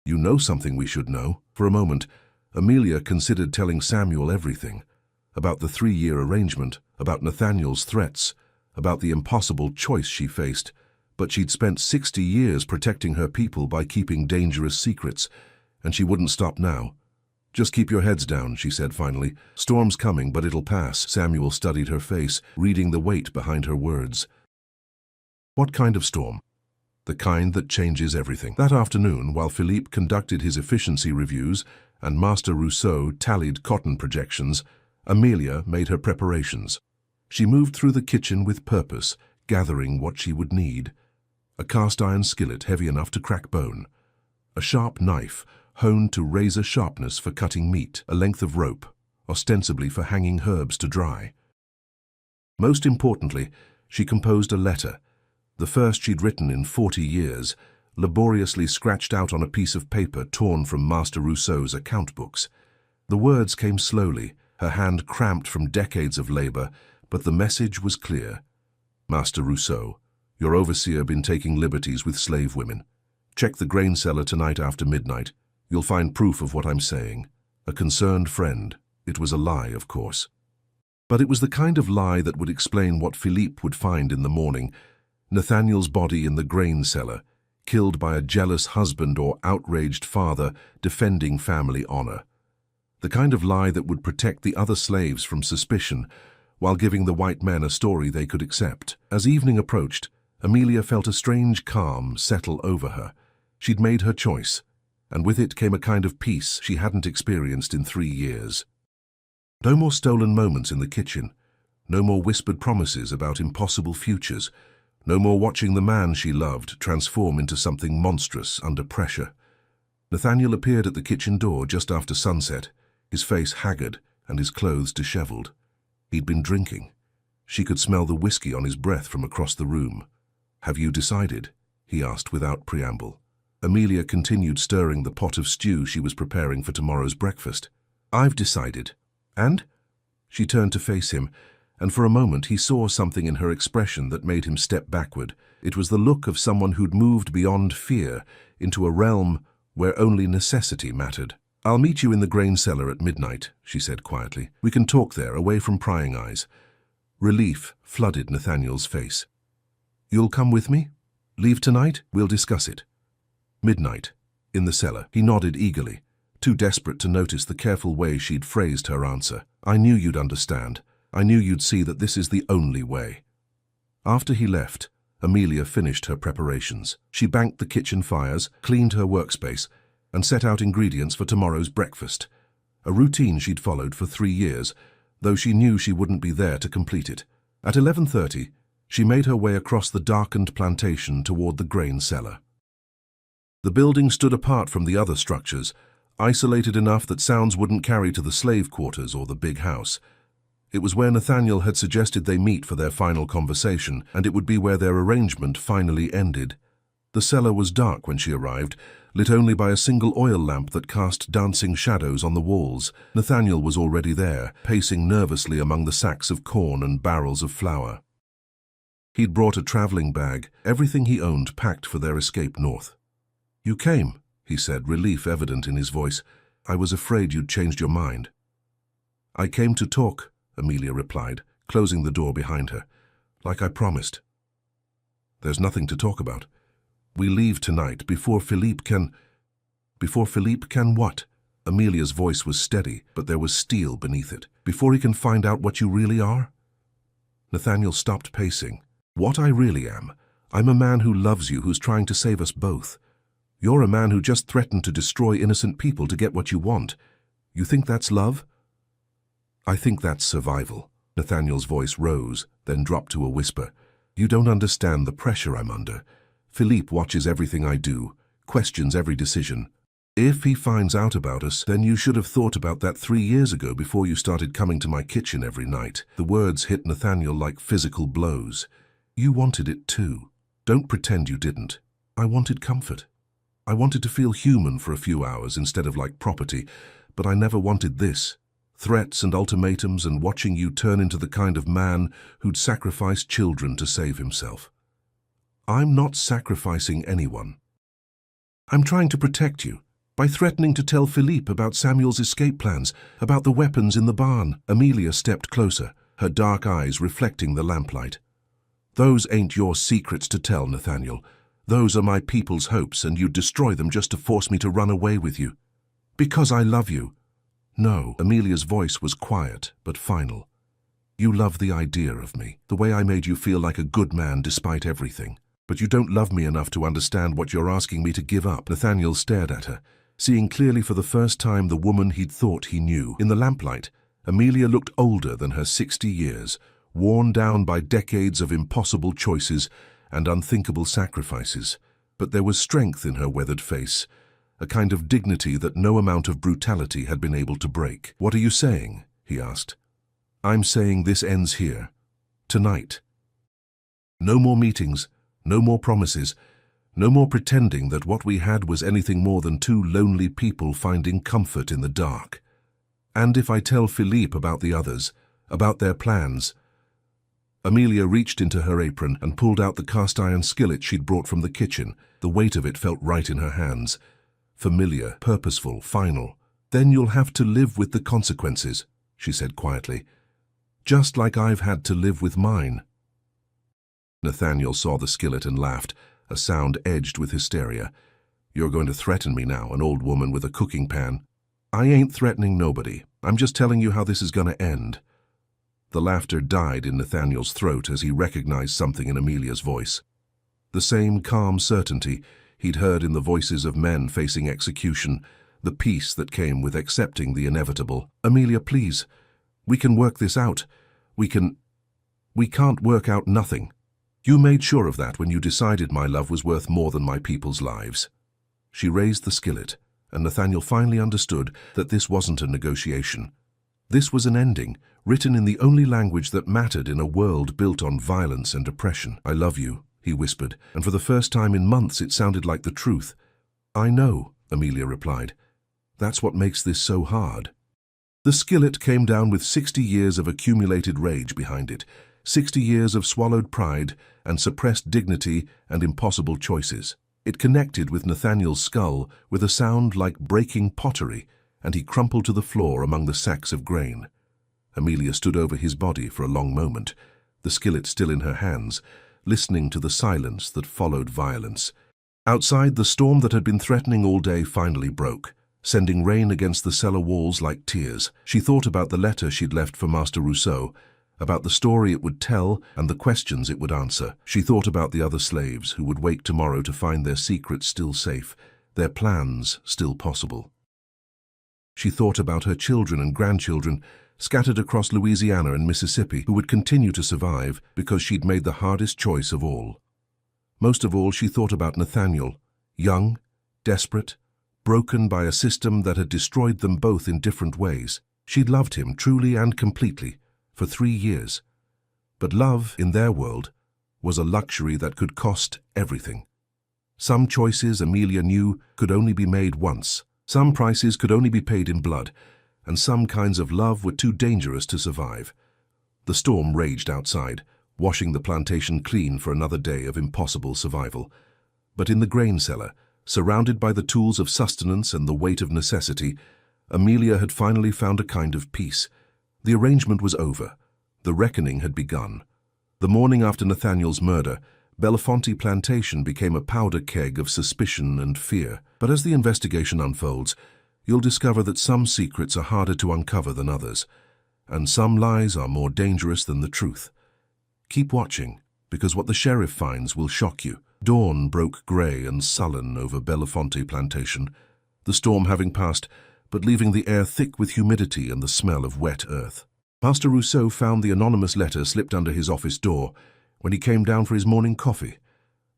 You know something we should know. For a moment, Amelia considered telling Samuel everything. About the 3-year arrangement, about Nathaniel's threats, about the impossible choice she faced. But she'd spent 60 years protecting her people by keeping dangerous secrets, and she wouldn't stop now. Just keep your heads down, she said finally. Storm's coming, but it'll pass. Samuel studied her face, reading the weight behind her words. What kind of storm? The kind that changes everything. That afternoon, while Philippe conducted his efficiency reviews and Master Rousseau tallied cotton projections, Amelia made her preparations. She moved through the kitchen with purpose, gathering what she would need. A cast-iron skillet heavy enough to crack bone. A sharp knife, honed to razor sharpness for cutting meat, a length of rope, ostensibly for hanging herbs to dry. Most importantly, she composed a letter, the first she'd written in 40 years, laboriously scratched out on a piece of paper torn from Master Rousseau's account books. The words came slowly, her hand cramped from decades of labor, but the message was clear. Master Rousseau, your overseer been taking liberties with slave women. Check the grain cellar tonight after midnight. You'll find proof of what I'm saying. A concerned friend. It was a lie, of course. But it was the kind of lie that would explain what Philippe would find in the morning. Nathaniel's body in the grain cellar, killed by a jealous husband or outraged father defending family honor. The kind of lie that would protect the other slaves from suspicion while giving the white men a story they could accept. As evening approached, Amelia felt a strange calm settle over her. She'd made her choice, and with it came a kind of peace she hadn't experienced in 3 years. No more stolen moments in the kitchen, no more whispered promises about impossible futures, no more watching the man she loved transform into something monstrous under pressure. Nathaniel appeared at the kitchen door just after sunset, his face haggard and his clothes disheveled. He'd been drinking. She could smell the whiskey on his breath from across the room. Have you decided? He asked without preamble. Amelia continued stirring the pot of stew she was preparing for tomorrow's breakfast. I've decided. And? She turned to face him, and for a moment he saw something in her expression that made him step backward. It was the look of someone who'd moved beyond fear into a realm where only necessity mattered. I'll meet you in the grain cellar at midnight, she said quietly. We can talk there, away from prying eyes. Relief flooded Nathaniel's face. You'll come with me? Leave tonight? We'll discuss it. Midnight, in the cellar. He nodded eagerly, too desperate to notice the careful way she'd phrased her answer. I knew you'd understand. I knew you'd see that this is the only way. After he left, Amelia finished her preparations. She banked the kitchen fires, cleaned her workspace, and set out ingredients for tomorrow's breakfast. A routine she'd followed for 3 years, though she knew she wouldn't be there to complete it. At 11:30, she made her way across the darkened plantation toward the grain cellar. The building stood apart from the other structures, isolated enough that sounds wouldn't carry to the slave quarters or the big house. It was where Nathaniel had suggested they meet for their final conversation, and it would be where their arrangement finally ended. The cellar was dark when she arrived, lit only by a single oil lamp that cast dancing shadows on the walls. Nathaniel was already there, pacing nervously among the sacks of corn and barrels of flour. He'd brought a traveling bag, everything he owned packed for their escape north. "You came," he said, relief evident in his voice. "I was afraid you'd changed your mind." "I came to talk," Amelia replied, closing the door behind her. "Like I promised." "There's nothing to talk about. We leave tonight before Philippe can—" "Before Philippe can what?" Amelia's voice was steady, but there was steel beneath it. "Before he can find out what you really are?" Nathaniel stopped pacing. "What I really am. I'm a man who loves you, who's trying to save us both. You're a man who just threatened to destroy innocent people to get what you want. You think that's love?" "I think that's survival." Nathaniel's voice rose, then dropped to a whisper. "You don't understand the pressure I'm under. Philippe watches everything I do, questions every decision. If he finds out about us, then you should have thought about that 3 years ago before you started coming to my kitchen every night." The words hit Nathaniel like physical blows. "You wanted it too. Don't pretend you didn't. I wanted comfort. I wanted to feel human for a few hours instead of like property, but I never wanted this. Threats and ultimatums and watching you turn into the kind of man who'd sacrifice children to save himself. I'm not sacrificing anyone. I'm trying to protect you by threatening to tell Philippe about Samuel's escape plans, about the weapons in the barn." Amelia stepped closer, her dark eyes reflecting the lamplight. "Those ain't your secrets to tell, Nathaniel. Those are my people's hopes, and you'd destroy them just to force me to run away with you. Because I love you." "No." Amelia's voice was quiet but final. "You love the idea of me, the way I made you feel like a good man despite everything. But you don't love me enough to understand what you're asking me to give up." Nathaniel stared at her, seeing clearly for the first time the woman he'd thought he knew. In the lamplight, Amelia looked older than her 60 years, worn down by decades of impossible choices and unthinkable sacrifices. But there was strength in her weathered face, a kind of dignity that no amount of brutality had been able to break. "What are you saying?" he asked. "I'm saying this ends here. Tonight. No more meetings, no more promises, no more pretending that what we had was anything more than two lonely people finding comfort in the dark. And if I tell Philippe about the others, about their plans—" Amelia reached into her apron and pulled out the cast-iron skillet she'd brought from the kitchen. The weight of it felt right in her hands. Familiar, purposeful, final. "Then you'll have to live with the consequences," she said quietly. "Just like I've had to live with mine." Nathaniel saw the skillet and laughed, a sound edged with hysteria. "You're going to threaten me now, an old woman with a cooking pan." "I ain't threatening nobody. I'm just telling you how this is going to end." The laughter died in Nathaniel's throat as he recognized something in Amelia's voice. The same calm certainty he'd heard in the voices of men facing execution, the peace that came with accepting the inevitable. "Amelia, please. We can work this out. We can't work out nothing. You made sure of that when you decided my love was worth more than my people's lives." She raised the skillet, and Nathaniel finally understood that this wasn't a negotiation. This was an ending, written in the only language that mattered in a world built on violence and oppression. "I love you," he whispered, and for the first time in months it sounded like the truth. "I know," Amelia replied. "That's what makes this so hard." The skillet came down with 60 years of accumulated rage behind it, 60 years of swallowed pride and suppressed dignity and impossible choices. It connected with Nathaniel's skull with a sound like breaking pottery, and he crumpled to the floor among the sacks of grain. Amelia stood over his body for a long moment, the skillet still in her hands, listening to the silence that followed violence. Outside, the storm that had been threatening all day finally broke, sending rain against the cellar walls like tears. She thought about the letter she'd left for Master Rousseau, about the story it would tell and the questions it would answer. She thought about the other slaves who would wake tomorrow to find their secrets still safe, their plans still possible. She thought about her children and grandchildren scattered across Louisiana and Mississippi who would continue to survive because she'd made the hardest choice of all. Most of all, she thought about Nathaniel, young, desperate, broken by a system that had destroyed them both in different ways. She'd loved him truly and completely for 3 years. But love, in their world, was a luxury that could cost everything. Some choices, Amelia knew, could only be made once. Some prices could only be paid in blood, and some kinds of love were too dangerous to survive. The storm raged outside, washing the plantation clean for another day of impossible survival. But in the grain cellar, surrounded by the tools of sustenance and the weight of necessity, Amelia had finally found a kind of peace. The arrangement was over. The reckoning had begun. The morning after Nathaniel's murder, Belafonte Plantation became a powder keg of suspicion and fear. But as the investigation unfolds, you'll discover that some secrets are harder to uncover than others, and some lies are more dangerous than the truth. Keep watching, because what the sheriff finds will shock you. Dawn broke grey and sullen over Belafonte Plantation, the storm having passed, but leaving the air thick with humidity and the smell of wet earth. Pastor Rousseau found the anonymous letter slipped under his office door when he came down for his morning coffee,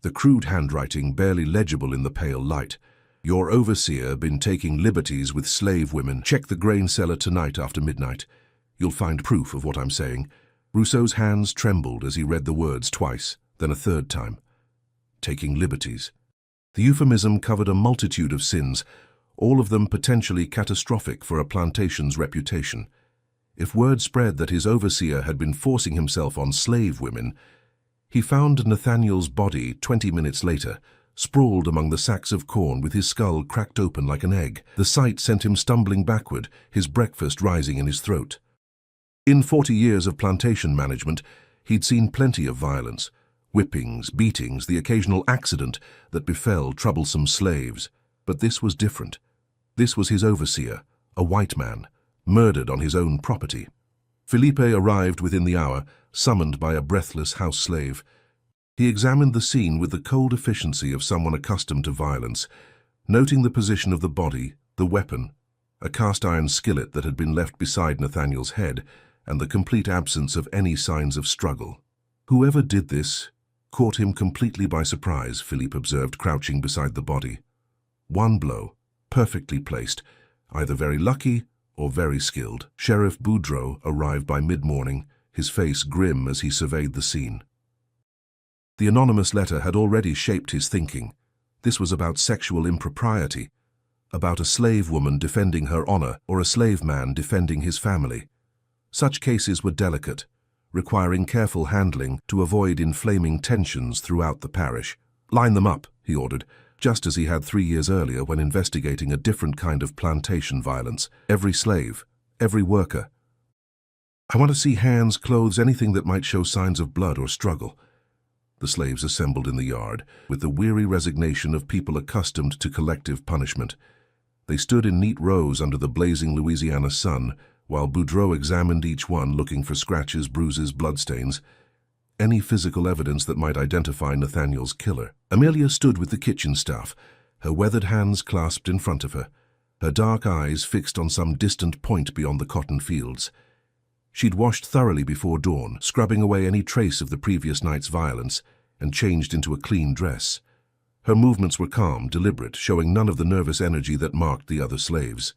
the crude handwriting barely legible in the pale light. Your overseer been taking liberties with slave women. Check the grain cellar tonight after midnight. You'll find proof of what I'm saying. Rousseau's hands trembled as he read the words twice, then a third time. Taking liberties. The euphemism covered a multitude of sins, all of them potentially catastrophic for a plantation's reputation. If word spread that his overseer had been forcing himself on slave women, he found Nathaniel's body 20 minutes later, sprawled among the sacks of corn with his skull cracked open like an egg. The sight sent him stumbling backward, his breakfast rising in his throat. In 40 years of plantation management, he'd seen plenty of violence, whippings, beatings, the occasional accident that befell troublesome slaves. But this was different. This was his overseer, a white man, murdered on his own property. Felipe arrived within the hour, summoned by a breathless house slave. He examined the scene with the cold efficiency of someone accustomed to violence, noting the position of the body, the weapon, a cast-iron skillet that had been left beside Nathaniel's head, and the complete absence of any signs of struggle. Whoever did this caught him completely by surprise, Philippe observed, crouching beside the body. One blow, perfectly placed, either very lucky or very skilled. Sheriff Boudreau arrived by mid-morning, his face grim as he surveyed the scene. The anonymous letter had already shaped his thinking. This was about sexual impropriety, about a slave woman defending her honor or a slave man defending his family. Such cases were delicate, requiring careful handling to avoid inflaming tensions throughout the parish. "Line them up," he ordered, just as he had 3 years earlier when investigating a different kind of plantation violence. Every slave, every worker. "I want to see hands, clothes, anything that might show signs of blood or struggle." The slaves assembled in the yard, with the weary resignation of people accustomed to collective punishment. They stood in neat rows under the blazing Louisiana sun, while Boudreau examined each one, looking for scratches, bruises, bloodstains, any physical evidence that might identify Nathaniel's killer. Amelia stood with the kitchen staff, her weathered hands clasped in front of her, her dark eyes fixed on some distant point beyond the cotton fields. She'd washed thoroughly before dawn, scrubbing away any trace of the previous night's violence, and changed into a clean dress. Her movements were calm, deliberate, showing none of the nervous energy that marked the other slaves.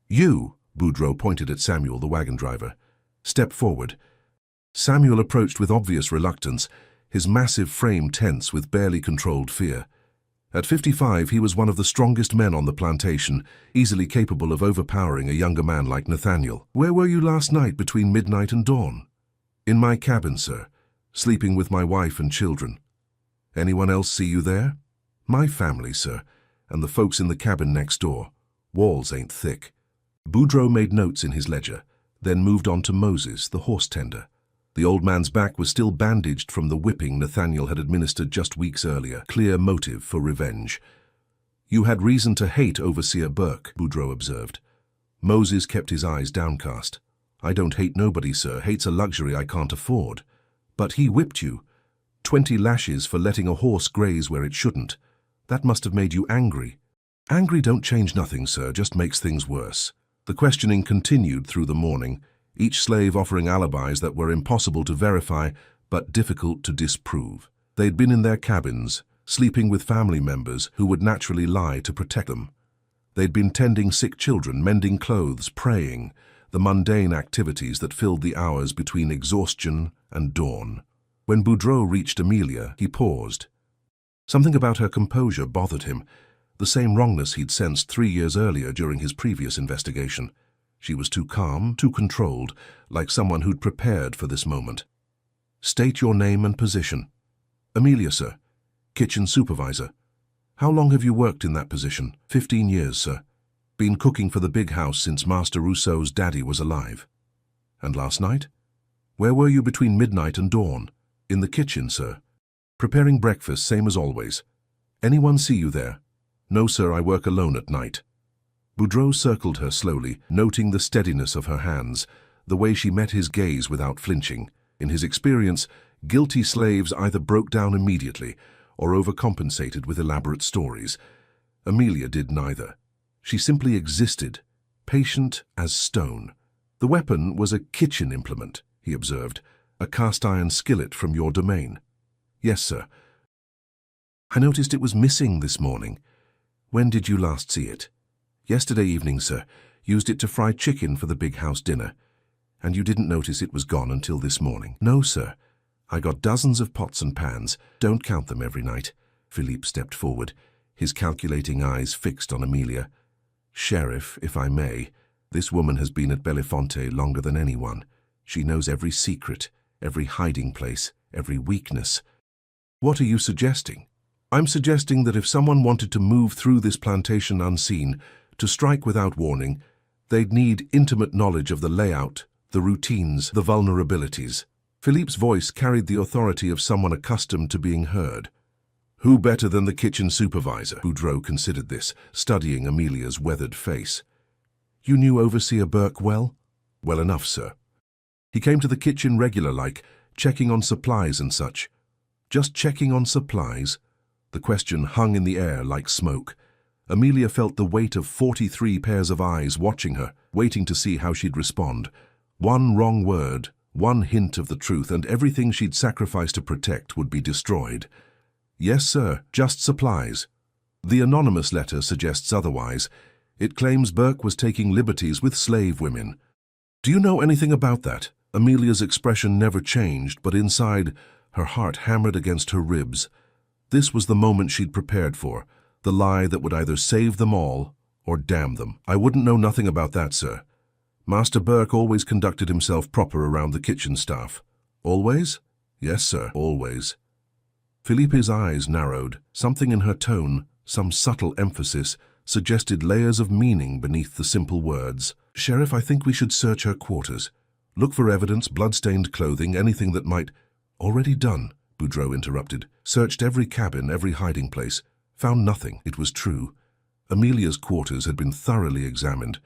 "You," Boudreau pointed at Samuel, the wagon driver. "Step forward." Samuel approached with obvious reluctance, his massive frame tense with barely controlled fear. At 55, he was one of the strongest men on the plantation, easily capable of overpowering a younger man like Nathaniel. "Where were you last night between midnight and dawn?" "In my cabin, sir, sleeping with my wife and children." "Anyone else see you there?" "My family, sir, and the folks in the cabin next door. Walls ain't thick." Boudreau made notes in his ledger, then moved on to Moses, the horse tender. The old man's back was still bandaged from the whipping Nathaniel had administered just weeks earlier. Clear motive for revenge. "You had reason to hate Overseer Burke," Boudreau observed. Moses kept his eyes downcast. I don't hate nobody, sir. Hate's a luxury I can't afford. But he whipped you. 20 lashes for letting a horse graze where it shouldn't. That must have made you angry. Angry don't change nothing, sir, just makes things worse. The questioning continued through the morning, each slave offering alibis that were impossible to verify but difficult to disprove. They'd been in their cabins, sleeping with family members who would naturally lie to protect them. They'd been tending sick children, mending clothes, praying, the mundane activities that filled the hours between exhaustion and dawn. When Boudreau reached Amelia, he paused. Something about her composure bothered him, the same wrongness he'd sensed 3 years earlier during his previous investigation. She was too calm, too controlled, like someone who'd prepared for this moment. State your name and position. Amelia, sir. Kitchen supervisor. How long have you worked in that position? 15 years, sir. Been cooking for the big house since Master Rousseau's daddy was alive. And last night? Where were you between midnight and dawn? In the kitchen, sir. Preparing breakfast, same as always. Anyone see you there? No, sir, I work alone at night. Boudreau circled her slowly, noting the steadiness of her hands, the way she met his gaze without flinching. In his experience, guilty slaves either broke down immediately or overcompensated with elaborate stories. Amelia did neither. She simply existed, patient as stone. The weapon was a kitchen implement, he observed, a cast-iron skillet from your domain. Yes, sir. I noticed it was missing this morning. When did you last see it? Yesterday evening, sir. Used it to fry chicken for the big house dinner. And you didn't notice it was gone until this morning? No, sir. I got dozens of pots and pans. Don't count them every night. Philippe stepped forward, his calculating eyes fixed on Amelia. Sheriff, if I may, this woman has been at Belafonte longer than anyone. She knows every secret, every hiding place, every weakness. What are you suggesting? I'm suggesting that if someone wanted to move through this plantation unseen, to strike without warning, they'd need intimate knowledge of the layout, the routines, the vulnerabilities. Philippe's voice carried the authority of someone accustomed to being heard. Who better than the kitchen supervisor? Boudreau considered this, studying Amelia's weathered face. You knew Overseer Burke well? Well enough, sir. He came to the kitchen regular-like, checking on supplies and such. Just checking on supplies? The question hung in the air like smoke. Amelia felt the weight of 43 pairs of eyes watching her, waiting to see how she'd respond. One wrong word, one hint of the truth, and everything she'd sacrificed to protect would be destroyed. Yes, sir, just supplies. The anonymous letter suggests otherwise. It claims Burke was taking liberties with slave women. Do you know anything about that? Amelia's expression never changed, but inside, her heart hammered against her ribs. This was the moment she'd prepared for, the lie that would either save them all or damn them. I wouldn't know nothing about that, sir. Master Burke always conducted himself proper around the kitchen staff. Always? Yes, sir, always. Philippe's eyes narrowed. Something in her tone, some subtle emphasis, suggested layers of meaning beneath the simple words. Sheriff, I think we should search her quarters. Look for evidence, blood-stained clothing, anything that might... Already done, Boudreau interrupted. Searched every cabin, every hiding place. Found nothing. It was true. Amelia's quarters had been thoroughly examined,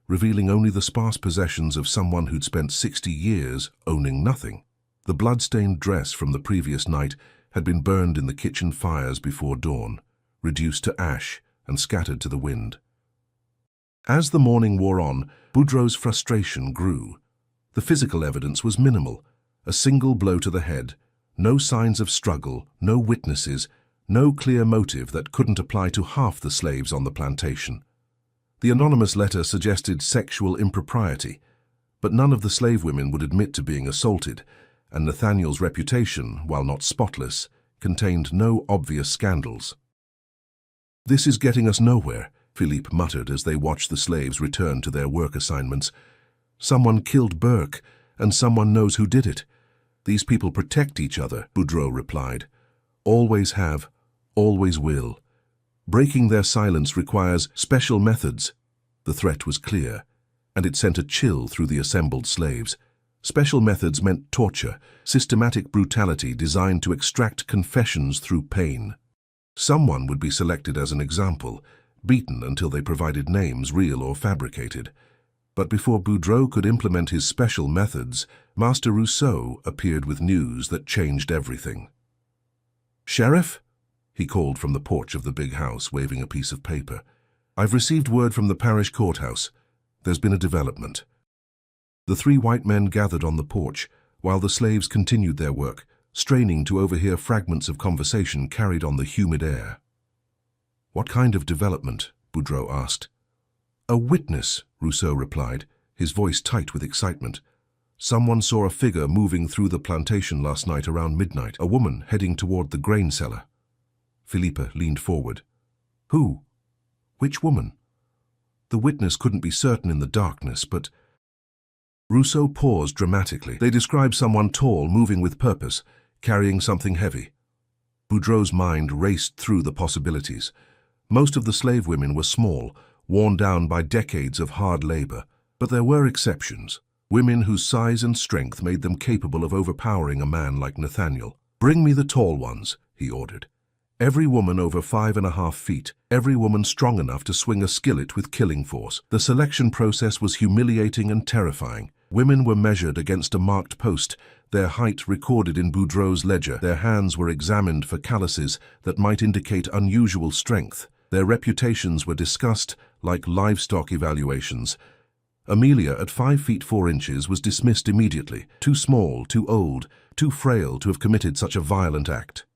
revealing only the sparse possessions of someone who'd spent 60 years owning nothing. The blood-stained dress from the previous night had been burned in the kitchen fires before dawn, reduced to ash and scattered to the wind. As the morning wore on, Boudreau's frustration grew. The physical evidence was minimal. A single blow to the head, no signs of struggle, no witnesses, no clear motive that couldn't apply to half the slaves on the plantation. The anonymous letter suggested sexual impropriety, but none of the slave women would admit to being assaulted, and Nathaniel's reputation, while not spotless, contained no obvious scandals. This is getting us nowhere, Philippe muttered as they watched the slaves return to their work assignments. Someone killed Burke, and someone knows who did it. These people protect each other, Boudreau replied. Always have, always will. Breaking their silence requires special methods. The threat was clear, and it sent a chill through the assembled slaves. Special methods meant torture, systematic brutality designed to extract confessions through pain. Someone would be selected as an example, beaten until they provided names, real or fabricated. But before Boudreau could implement his special methods, Master Rousseau appeared with news that changed everything. "Sheriff?" he called from the porch of the big house, waving a piece of paper. "I've received word from the parish courthouse. There's been a development." The three white men gathered on the porch, while the slaves continued their work, straining to overhear fragments of conversation carried on the humid air. "What kind of development?" Boudreau asked. "A witness," Rousseau replied, his voice tight with excitement. "Someone saw a figure moving through the plantation last night around midnight, a woman heading toward the grain cellar." Philippa leaned forward. "Who? Which woman?" The witness couldn't be certain in the darkness, but... Rousseau paused dramatically. "They described someone tall, moving with purpose, carrying something heavy." Boudreau's mind raced through the possibilities. Most of the slave women were small, worn down by decades of hard labor, but there were exceptions. Women whose size and strength made them capable of overpowering a man like Nathaniel. "Bring me the tall ones," he ordered. "Every woman over 5.5 feet, every woman strong enough to swing a skillet with killing force." The selection process was humiliating and terrifying. Women were measured against a marked post, their height recorded in Boudreau's ledger. Their hands were examined for calluses that might indicate unusual strength. Their reputations were discussed like livestock evaluations. Amelia, at 5 feet 4 inches, was dismissed immediately. Too small, too old, too frail to have committed such a violent act.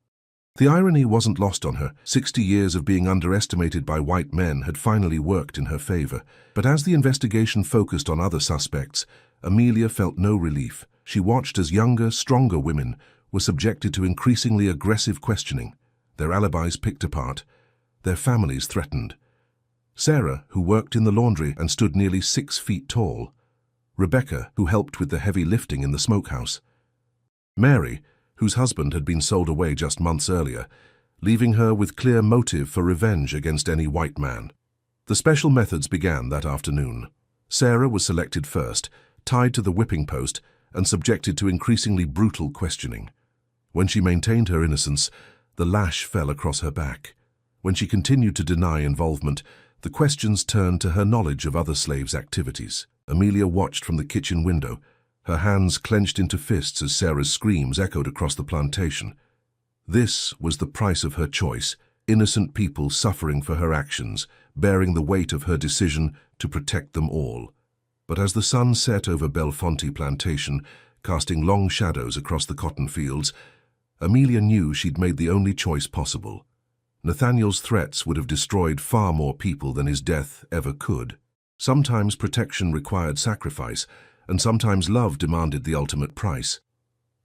The irony wasn't lost on her. 60 years of being underestimated by white men had finally worked in her favor. But as the investigation focused on other suspects, Amelia felt no relief. She watched as younger, stronger women were subjected to increasingly aggressive questioning, their alibis picked apart, their families threatened. Sarah, who worked in the laundry and stood nearly 6 feet tall. Rebecca, who helped with the heavy lifting in the smokehouse. Mary, whose husband had been sold away just months earlier, leaving her with clear motive for revenge against any white man. The special methods began that afternoon. Sarah was selected first, tied to the whipping post, and subjected to increasingly brutal questioning. When she maintained her innocence, the lash fell across her back. When she continued to deny involvement, the questions turned to her knowledge of other slaves' activities. Amelia watched from the kitchen window, her hands clenched into fists as Sarah's screams echoed across the plantation. This was the price of her choice, innocent people suffering for her actions, bearing the weight of her decision to protect them all. But as the sun set over Belfonte plantation, casting long shadows across the cotton fields, Amelia knew she'd made the only choice possible. Nathaniel's threats would have destroyed far more people than his death ever could. Sometimes protection required sacrifice, and sometimes love demanded the ultimate price.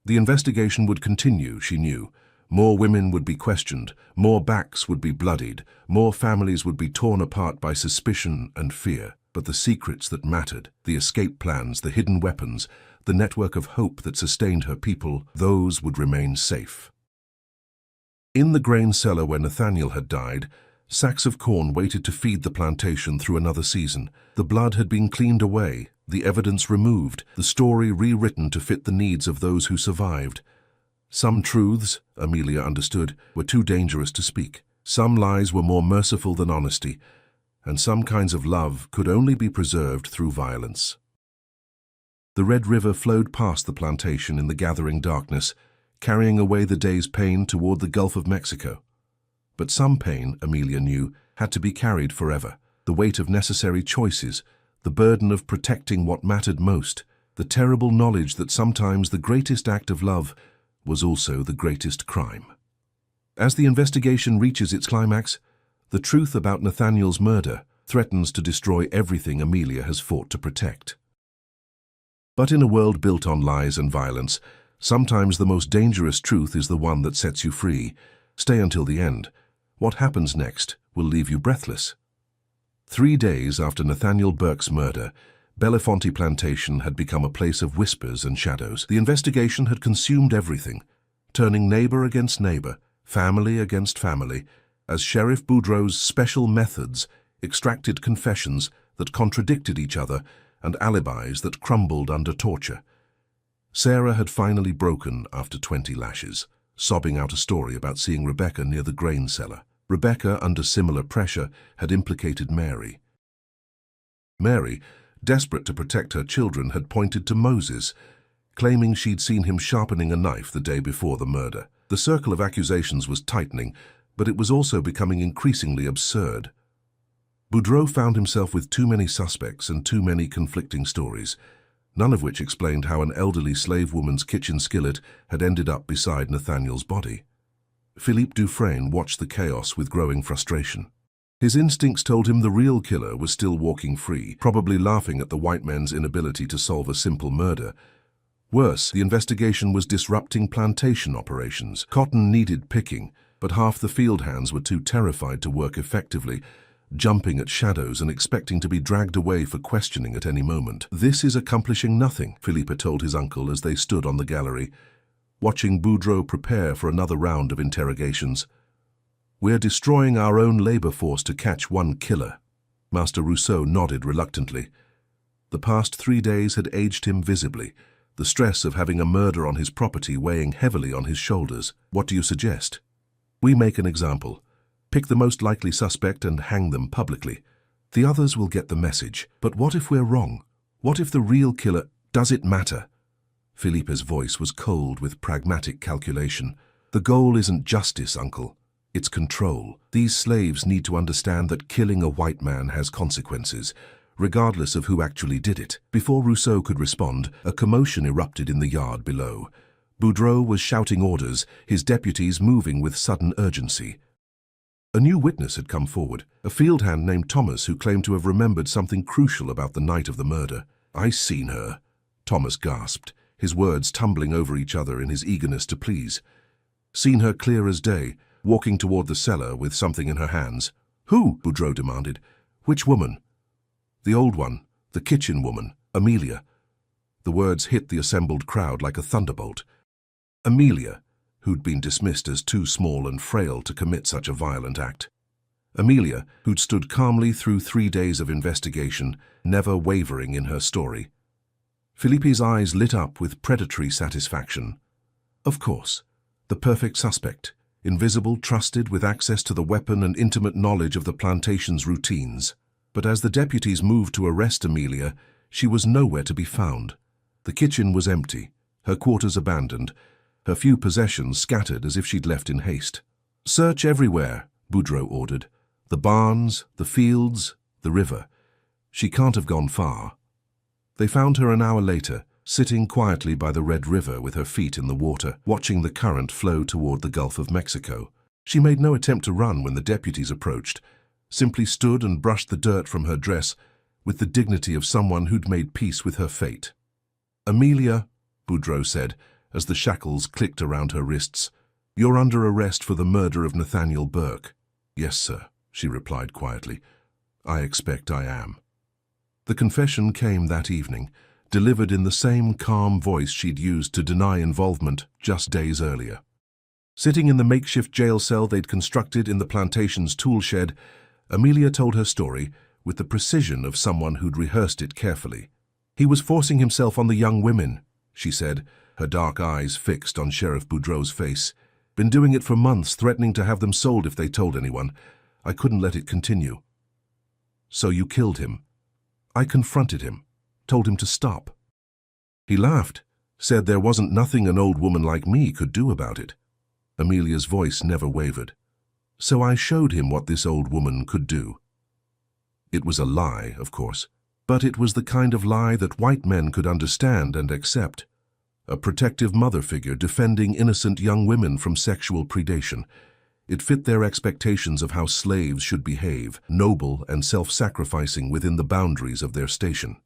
The investigation would continue, she knew. More women would be questioned, more backs would be bloodied, more families would be torn apart by suspicion and fear. But the secrets that mattered, the escape plans, the hidden weapons, the network of hope that sustained her people, those would remain safe. In the grain cellar where Nathaniel had died, sacks of corn waited to feed the plantation through another season. The blood had been cleaned away, the evidence removed, the story rewritten to fit the needs of those who survived. Some truths, Amelia understood, were too dangerous to speak. Some lies were more merciful than honesty, and some kinds of love could only be preserved through violence. The Red River flowed past the plantation in the gathering darkness, carrying away the day's pain toward the Gulf of Mexico. But some pain, Amelia knew, had to be carried forever. The weight of necessary choices, the burden of protecting what mattered most, the terrible knowledge that sometimes the greatest act of love was also the greatest crime. As the investigation reaches its climax, the truth about Nathaniel's murder threatens to destroy everything Amelia has fought to protect. But in a world built on lies and violence, sometimes the most dangerous truth is the one that sets you free. Stay until the end. What happens next will leave you breathless. 3 days after Nathaniel Burke's murder, Bellefonte Plantation had become a place of whispers and shadows. The investigation had consumed everything, turning neighbor against neighbor, family against family, as Sheriff Boudreau's special methods extracted confessions that contradicted each other and alibis that crumbled under torture. Sarah had finally broken after 20 lashes, sobbing out a story about seeing Rebecca near the grain cellar. Rebecca, under similar pressure, had implicated Mary. Mary, desperate to protect her children, had pointed to Moses, claiming she'd seen him sharpening a knife the day before the murder. The circle of accusations was tightening, but it was also becoming increasingly absurd. Boudreau found himself with too many suspects and too many conflicting stories, none of which explained how an elderly slave woman's kitchen skillet had ended up beside Nathaniel's body. Philippe Dufresne watched the chaos with growing frustration. His instincts told him the real killer was still walking free, probably laughing at the white men's inability to solve a simple murder. Worse, the investigation was disrupting plantation operations. Cotton needed picking, but half the field hands were too terrified to work effectively, jumping at shadows and expecting to be dragged away for questioning at any moment. "This is accomplishing nothing," Philippe told his uncle as they stood on the gallery, watching Boudreau prepare for another round of interrogations. "We're destroying our own labor force to catch one killer." Master Rousseau nodded reluctantly. The past 3 days had aged him visibly, the stress of having a murder on his property weighing heavily on his shoulders. "What do you suggest?" "We make an example. Pick the most likely suspect and hang them publicly. The others will get the message. But what if we're wrong? What if the real killer— Does it matter?" Philippe's voice was cold with pragmatic calculation. "The goal isn't justice, uncle. It's control. These slaves need to understand that killing a white man has consequences, regardless of who actually did it." Before Rousseau could respond, a commotion erupted in the yard below. Boudreau was shouting orders, his deputies moving with sudden urgency. A new witness had come forward, a field hand named Thomas, who claimed to have remembered something crucial about the night of the murder. "I seen her," Thomas gasped, his words tumbling over each other in his eagerness to please. "Seen her clear as day, walking toward the cellar with something in her hands." "Who?" Boudreau demanded. "Which woman?" "The old one, the kitchen woman, Amelia." The words hit the assembled crowd like a thunderbolt. Amelia, who'd been dismissed as too small and frail to commit such a violent act. Amelia, who'd stood calmly through 3 days of investigation, never wavering in her story. Philippe's eyes lit up with predatory satisfaction. Of course, the perfect suspect, invisible, trusted, with access to the weapon and intimate knowledge of the plantation's routines. But as the deputies moved to arrest Amelia, she was nowhere to be found. The kitchen was empty, her quarters abandoned, her few possessions scattered as if she'd left in haste. "Search everywhere," Boudreau ordered. "The barns, the fields, the river. She can't have gone far." They found her an hour later, sitting quietly by the Red River with her feet in the water, watching the current flow toward the Gulf of Mexico. She made no attempt to run when the deputies approached, simply stood and brushed the dirt from her dress with the dignity of someone who'd made peace with her fate. "Amelia," Boudreau said, as the shackles clicked around her wrists, "you're under arrest for the murder of Nathaniel Burke." "Yes, sir," she replied quietly. "I expect I am." The confession came that evening, delivered in the same calm voice she'd used to deny involvement just days earlier. Sitting in the makeshift jail cell they'd constructed in the plantation's tool shed, Amelia told her story with the precision of someone who'd rehearsed it carefully. "He was forcing himself on the young women," she said, her dark eyes fixed on Sheriff Boudreau's face. "Been doing it for months, threatening to have them sold if they told anyone. I couldn't let it continue." "So you killed him?" "I confronted him, told him to stop. He laughed, said there wasn't nothing an old woman like me could do about it." Amelia's voice never wavered. "So I showed him what this old woman could do." It was a lie, of course, but it was the kind of lie that white men could understand and accept. A protective mother figure defending innocent young women from sexual predation. It fit their expectations of how slaves should behave, noble and self-sacrificing within the boundaries of their station.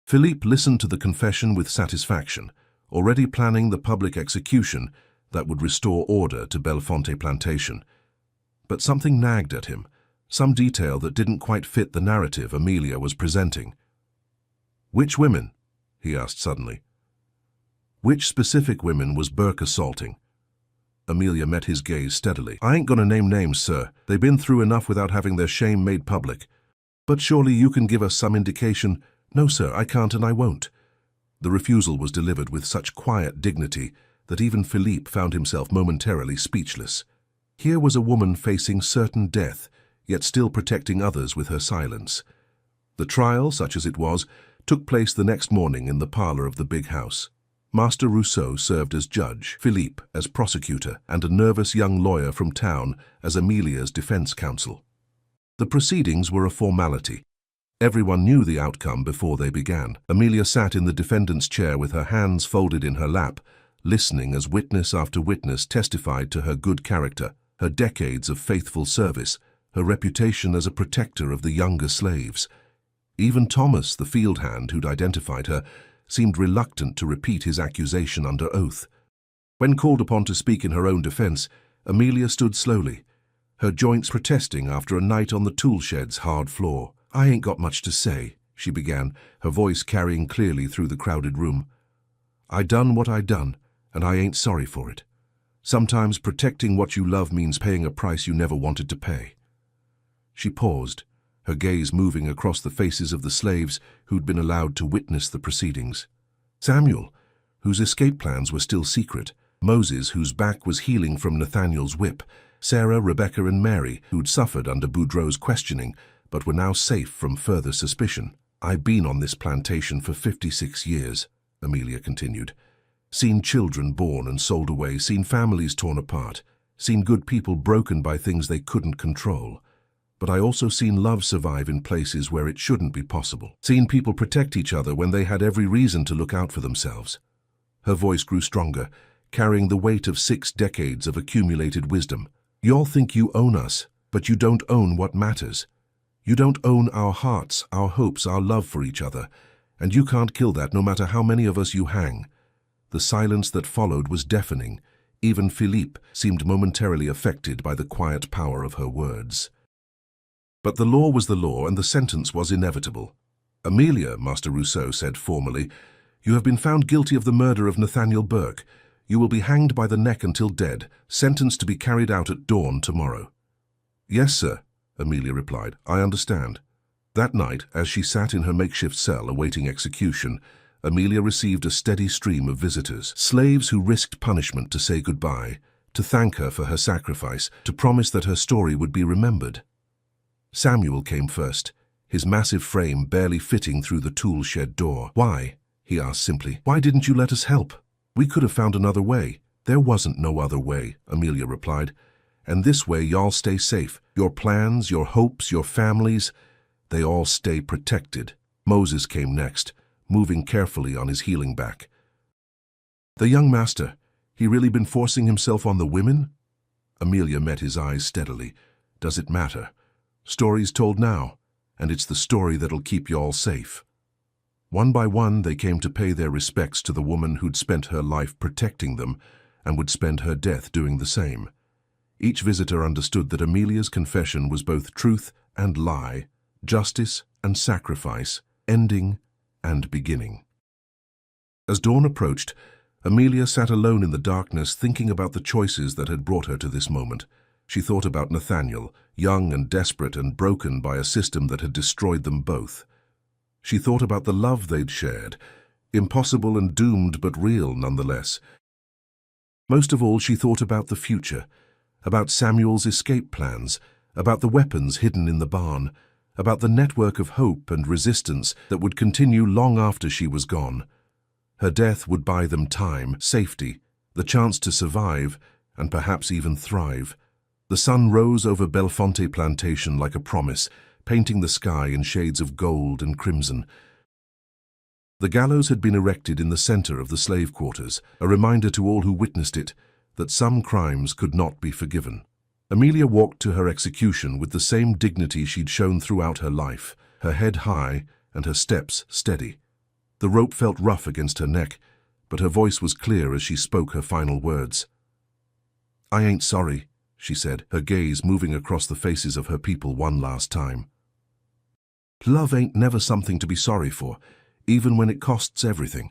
Philippe listened to the confession with satisfaction, already planning the public execution that would restore order to Bellefonte Plantation. But something nagged at him, some detail that didn't quite fit the narrative Amelia was presenting. "Which women?" he asked suddenly. "Which specific women was Burke assaulting?" Amelia met his gaze steadily. "I ain't gonna name names, sir. They've been through enough without having their shame made public. But surely you can give us some indication." "No, sir, I can't and I won't." The refusal was delivered with such quiet dignity that even Philippe found himself momentarily speechless. Here was a woman facing certain death, yet still protecting others with her silence. The trial, such as it was, took place the next morning in the parlor of the big house. Master Rousseau served as judge, Philippe as prosecutor, and a nervous young lawyer from town as Amelia's defense counsel. The proceedings were a formality. Everyone knew the outcome before they began. Amelia sat in the defendant's chair with her hands folded in her lap, listening as witness after witness testified to her good character, her decades of faithful service, her reputation as a protector of the younger slaves. Even Thomas, the field hand who'd identified her, seemed reluctant to repeat his accusation under oath. When called upon to speak in her own defense, Amelia stood slowly, her joints protesting after a night on the tool shed's hard floor. "I ain't got much to say," she began, her voice carrying clearly through the crowded room. "I done what I done, and I ain't sorry for it. Sometimes protecting what you love means paying a price you never wanted to pay." She paused, her gaze moving across the faces of the slaves who'd been allowed to witness the proceedings. Samuel, whose escape plans were still secret, Moses, whose back was healing from Nathaniel's whip, Sarah, Rebecca, and Mary, who'd suffered under Boudreaux's questioning, but were now safe from further suspicion. "I've been on this plantation for 56 years, Amelia continued. "Seen children born and sold away, seen families torn apart, seen good people broken by things they couldn't control. But I also seen love survive in places where it shouldn't be possible. Seen people protect each other when they had every reason to look out for themselves." Her voice grew stronger, carrying the weight of 6 decades of accumulated wisdom. "Y'all think you own us, but you don't own what matters. You don't own our hearts, our hopes, our love for each other, and you can't kill that no matter how many of us you hang." The silence that followed was deafening. Even Philippe seemed momentarily affected by the quiet power of her words. But the law was the law, and the sentence was inevitable. "Amelia," Master Rousseau said formally, "you have been found guilty of the murder of Nathaniel Burke. You will be hanged by the neck until dead, sentenced to be carried out at dawn tomorrow." "Yes, sir," Amelia replied. "I understand." That night, as she sat in her makeshift cell awaiting execution, Amelia received a steady stream of visitors, slaves who risked punishment to say goodbye, to thank her for her sacrifice, to promise that her story would be remembered. Samuel came first, his massive frame barely fitting through the tool shed door. "Why?" he asked simply. "Why didn't you let us help? We could have found another way." "There wasn't no other way," Amelia replied. "And this way y'all stay safe. Your plans, your hopes, your families, they all stay protected." Moses came next, moving carefully on his healing back. "The young master, he really been forcing himself on the women?" Amelia met his eyes steadily. "Does it matter? Story's told now, and it's the story that'll keep y'all safe." One by one, they came to pay their respects to the woman who'd spent her life protecting them and would spend her death doing the same. Each visitor understood that Amelia's confession was both truth and lie, justice and sacrifice, ending and beginning. As dawn approached, Amelia sat alone in the darkness thinking about the choices that had brought her to this moment. She thought about Nathaniel, young and desperate and broken by a system that had destroyed them both. She thought about the love they'd shared, impossible and doomed but real nonetheless. Most of all, she thought about the future, about Samuel's escape plans, about the weapons hidden in the barn, about the network of hope and resistance that would continue long after she was gone. Her death would buy them time, safety, the chance to survive, and perhaps even thrive. The sun rose over Bellefonte Plantation like a promise, painting the sky in shades of gold and crimson. The gallows had been erected in the center of the slave quarters, a reminder to all who witnessed it that some crimes could not be forgiven. Amelia walked to her execution with the same dignity she'd shown throughout her life, her head high and her steps steady. The rope felt rough against her neck, but her voice was clear as she spoke her final words. "I ain't sorry," she said, her gaze moving across the faces of her people one last time. "Love ain't never something to be sorry for, even when it costs everything."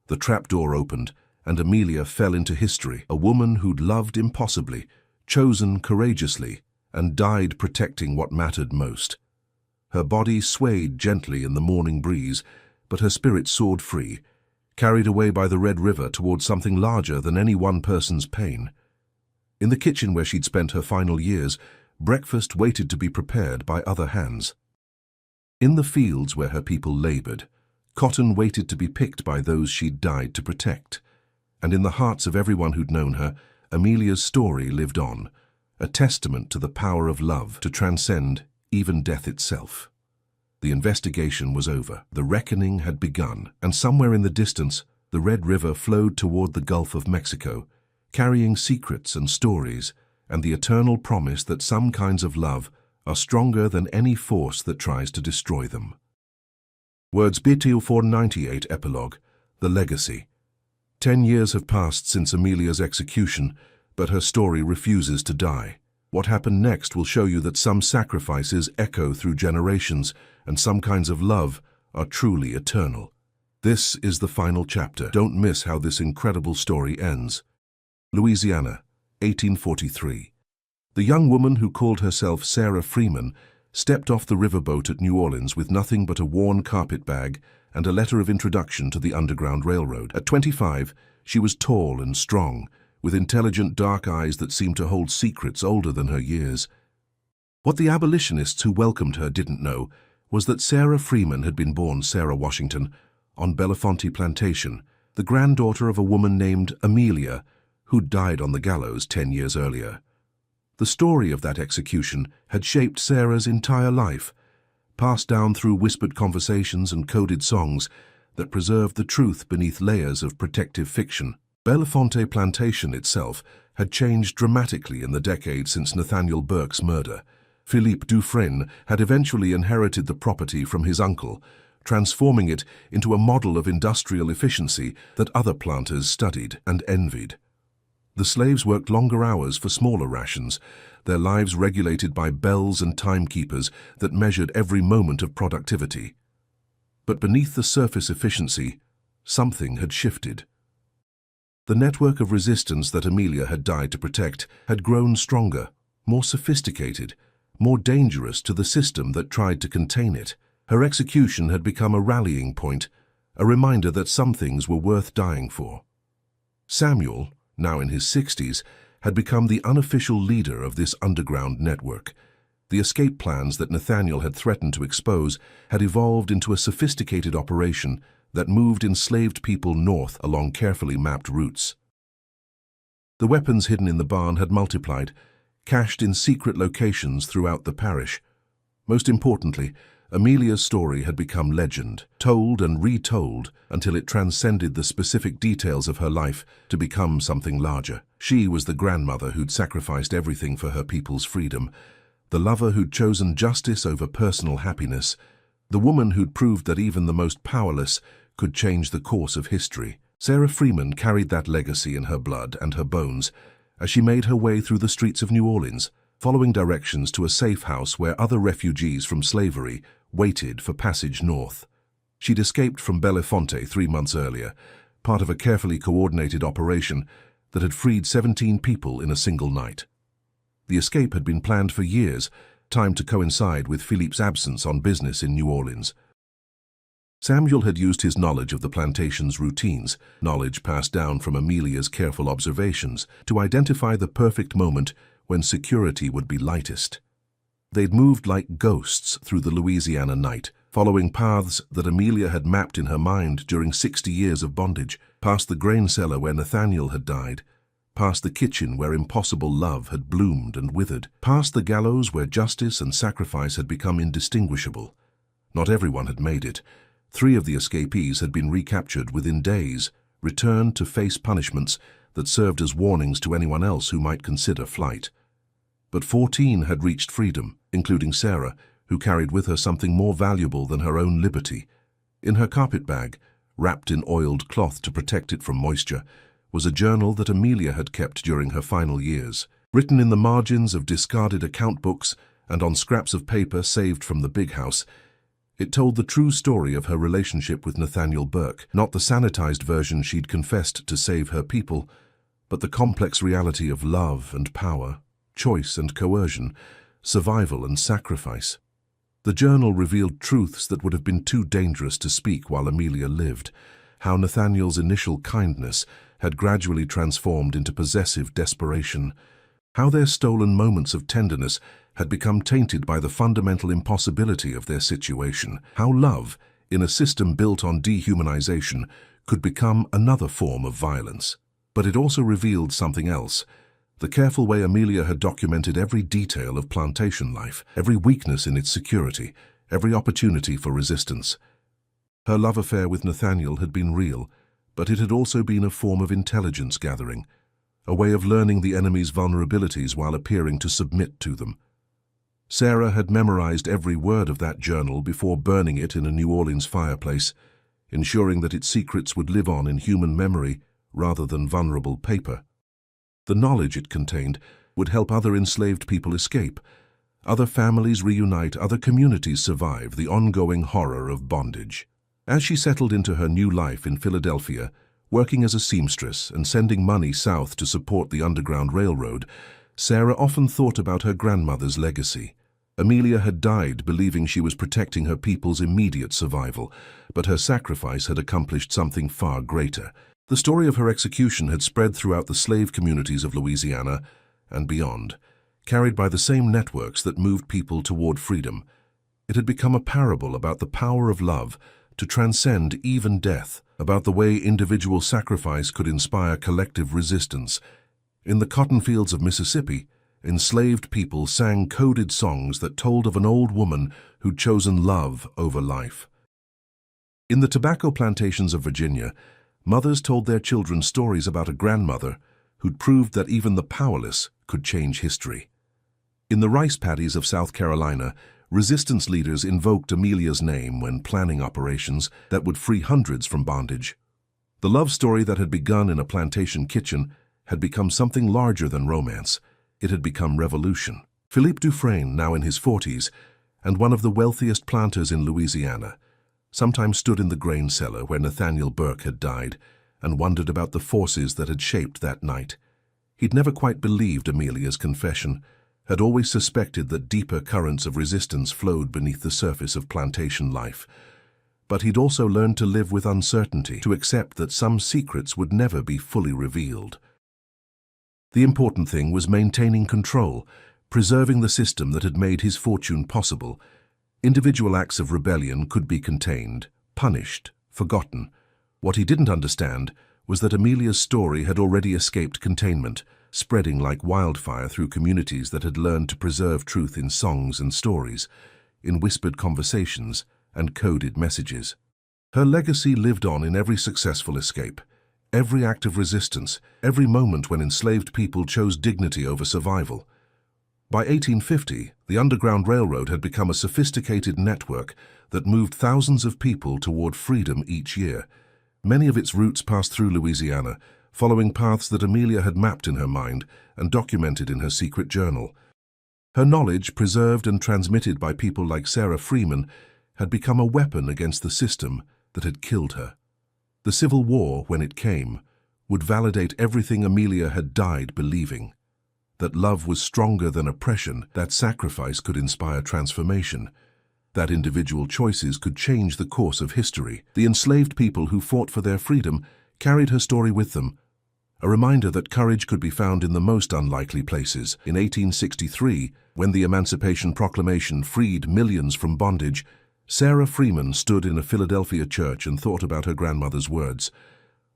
The trapdoor opened, and Amelia fell into history, a woman who'd loved impossibly, chosen courageously, and died protecting what mattered most. Her body swayed gently in the morning breeze, but her spirit soared free, carried away by the Red River toward something larger than any one person's pain. In the kitchen where she'd spent her final years, breakfast waited to be prepared by other hands. In the fields where her people labored, cotton waited to be picked by those she'd died to protect. And in the hearts of everyone who'd known her, Amelia's story lived on, a testament to the power of love to transcend even death itself. The investigation was over, the reckoning had begun, and somewhere in the distance, the Red River flowed toward the Gulf of Mexico, carrying secrets and stories, and the eternal promise that some kinds of love are stronger than any force that tries to destroy them. Words BTU 498 Epilogue, The Legacy. 10 years have passed since Amelia's execution, but her story refuses to die. What happened next will show you that some sacrifices echo through generations, and some kinds of love are truly eternal. This is the final chapter. Don't miss how this incredible story ends. Louisiana, 1843. The young woman who called herself Sarah Freeman stepped off the riverboat at New Orleans with nothing but a worn carpet bag and a letter of introduction to the Underground Railroad. At 25, she was tall and strong, with intelligent dark eyes that seemed to hold secrets older than her years. What the abolitionists who welcomed her didn't know was that Sarah Freeman had been born Sarah Washington on Belafonte Plantation, the granddaughter of a woman named Amelia, who'd died on the gallows 10 years earlier. The story of that execution had shaped Sarah's entire life, passed down through whispered conversations and coded songs that preserved the truth beneath layers of protective fiction. Belafonte Plantation itself had changed dramatically in the decade since Nathaniel Burke's murder. Philippe Dufresne had eventually inherited the property from his uncle, transforming it into a model of industrial efficiency that other planters studied and envied. The slaves worked longer hours for smaller rations, their lives regulated by bells and timekeepers that measured every moment of productivity. But beneath the surface efficiency, something had shifted. The network of resistance that Amelia had died to protect had grown stronger, more sophisticated, more dangerous to the system that tried to contain it. Her execution had become a rallying point, a reminder that some things were worth dying for. Samuel, now in his 60s, had become the unofficial leader of this underground network. The escape plans that Nathaniel had threatened to expose had evolved into a sophisticated operation that moved enslaved people north along carefully mapped routes. The weapons hidden in the barn had multiplied, cached in secret locations throughout the parish. Most importantly, Amelia's story had become legend, told and retold until it transcended the specific details of her life to become something larger. She was the grandmother who'd sacrificed everything for her people's freedom, the lover who'd chosen justice over personal happiness, the woman who'd proved that even the most powerless could change the course of history. Sarah Freeman carried that legacy in her blood and her bones as she made her way through the streets of New Orleans, following directions to a safe house where other refugees from slavery waited for passage north. She'd escaped from Belafonte 3 months earlier, part of a carefully coordinated operation that had freed 17 people in a single night. The escape had been planned for years, timed to coincide with Philippe's absence on business in New Orleans. Samuel had used his knowledge of the plantation's routines, knowledge passed down from Amelia's careful observations, to identify the perfect moment when security would be lightest. They'd moved like ghosts through the Louisiana night, following paths that Amelia had mapped in her mind during 60 years of bondage, past the grain cellar where Nathaniel had died, past the kitchen where impossible love had bloomed and withered, past the gallows where justice and sacrifice had become indistinguishable. Not everyone had made it. 3 of the escapees had been recaptured within days, returned to face punishments that served as warnings to anyone else who might consider flight. But 14 had reached freedom, including Sarah, who carried with her something more valuable than her own liberty. In her carpet bag, wrapped in oiled cloth to protect it from moisture, was a journal that Amelia had kept during her final years. Written in the margins of discarded account books and on scraps of paper saved from the big house, it told the true story of her relationship with Nathaniel Burke, not the sanitized version she'd confessed to save her people, but the complex reality of love and power, choice and coercion, survival and sacrifice. The journal revealed truths that would have been too dangerous to speak while Amelia lived, how Nathaniel's initial kindness had gradually transformed into possessive desperation, how their stolen moments of tenderness had become tainted by the fundamental impossibility of their situation, how love, in a system built on dehumanization, could become another form of violence. But it also revealed something else: the careful way Amelia had documented every detail of plantation life, every weakness in its security, every opportunity for resistance. Her love affair with Nathaniel had been real, but it had also been a form of intelligence gathering, a way of learning the enemy's vulnerabilities while appearing to submit to them. Sarah had memorized every word of that journal before burning it in a New Orleans fireplace, ensuring that its secrets would live on in human memory rather than vulnerable paper. The knowledge it contained would help other enslaved people escape, other families reunite, other communities survive the ongoing horror of bondage. As she settled into her new life in Philadelphia, working as a seamstress and sending money south to support the Underground Railroad, Sarah often thought about her grandmother's legacy. Amelia had died believing she was protecting her people's immediate survival, but her sacrifice had accomplished something far greater. The story of her execution had spread throughout the slave communities of Louisiana and beyond, carried by the same networks that moved people toward freedom. It had become a parable about the power of love to transcend even death, about the way individual sacrifice could inspire collective resistance. In the cotton fields of Mississippi, enslaved people sang coded songs that told of an old woman who'd chosen love over life. In the tobacco plantations of Virginia, mothers told their children stories about a grandmother who'd proved that even the powerless could change history. In the rice paddies of South Carolina, resistance leaders invoked Amelia's name when planning operations that would free hundreds from bondage. The love story that had begun in a plantation kitchen had become something larger than romance. It had become revolution. Philippe Dufresne, now in his 40s, and one of the wealthiest planters in Louisiana, sometimes stood in the grain cellar where Nathaniel Burke had died and wondered about the forces that had shaped that night. He'd never quite believed Amelia's confession, had always suspected that deeper currents of resistance flowed beneath the surface of plantation life. But he'd also learned to live with uncertainty, to accept that some secrets would never be fully revealed. The important thing was maintaining control, preserving the system that had made his fortune possible. Individual acts of rebellion could be contained, punished, forgotten. What he didn't understand was that Amelia's story had already escaped containment, spreading like wildfire through communities that had learned to preserve truth in songs and stories, in whispered conversations and coded messages. Her legacy lived on in every successful escape, every act of resistance, every moment when enslaved people chose dignity over survival. By 1850, the Underground Railroad had become a sophisticated network that moved thousands of people toward freedom each year. Many of its routes passed through Louisiana, following paths that Amelia had mapped in her mind and documented in her secret journal. Her knowledge, preserved and transmitted by people like Sarah Freeman, had become a weapon against the system that had killed her. The Civil War, when it came, would validate everything Amelia had died believing: that love was stronger than oppression, that sacrifice could inspire transformation, that individual choices could change the course of history. The enslaved people who fought for their freedom carried her story with them, a reminder that courage could be found in the most unlikely places. In 1863, when the Emancipation Proclamation freed millions from bondage, Sarah Freeman stood in a Philadelphia church and thought about her grandmother's words.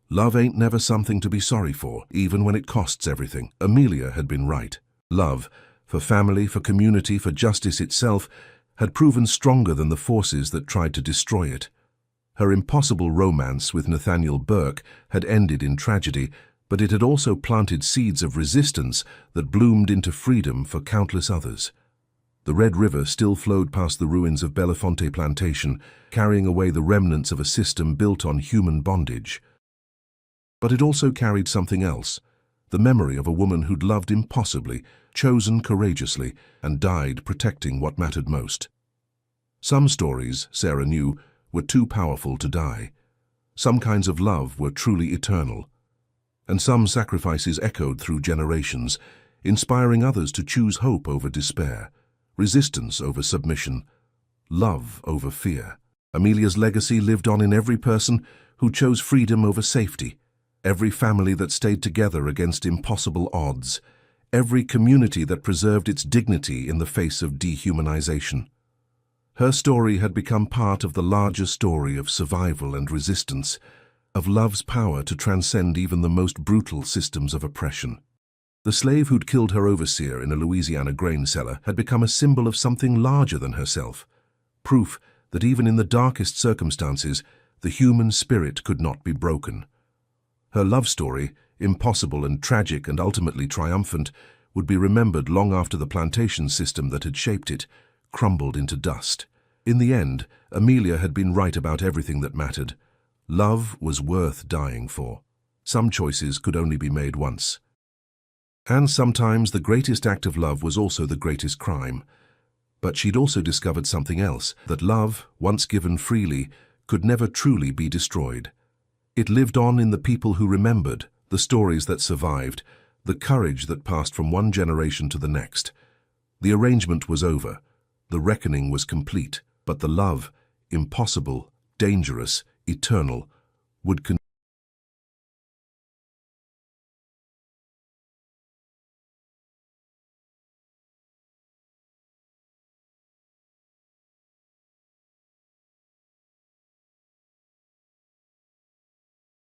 Love ain't never something to be sorry for, even when it costs everything. Amelia had been right. Love, for family, for community, for justice itself, had proven stronger than the forces that tried to destroy it. Her impossible romance with Nathaniel Burke had ended in tragedy, but it had also planted seeds of resistance that bloomed into freedom for countless others. The Red River still flowed past the ruins of Belafonte Plantation, carrying away the remnants of a system built on human bondage. But it also carried something else: the memory of a woman who'd loved impossibly, chosen courageously, and died protecting what mattered most. Some stories, Sarah knew, were too powerful to die. Some kinds of love were truly eternal. And some sacrifices echoed through generations, inspiring others to choose hope over despair, resistance over submission, love over fear. Amelia's legacy lived on in every person who chose freedom over safety, every family that stayed together against impossible odds, every community that preserved its dignity in the face of dehumanization. Her story had become part of the larger story of survival and resistance, of love's power to transcend even the most brutal systems of oppression. The slave who'd killed her overseer in a Louisiana grain cellar had become a symbol of something larger than herself, proof that even in the darkest circumstances, the human spirit could not be broken. Her love story, impossible and tragic and ultimately triumphant, would be remembered long after the plantation system that had shaped it crumbled into dust. In the end, Amelia had been right about everything that mattered. Love was worth dying for. Some choices could only be made once. And sometimes the greatest act of love was also the greatest crime. But she'd also discovered something else, that love, once given freely, could never truly be destroyed. It lived on in the people who remembered, the stories that survived, the courage that passed from one generation to the next. The arrangement was over. The reckoning was complete, but the love, impossible, dangerous, eternal, would continue.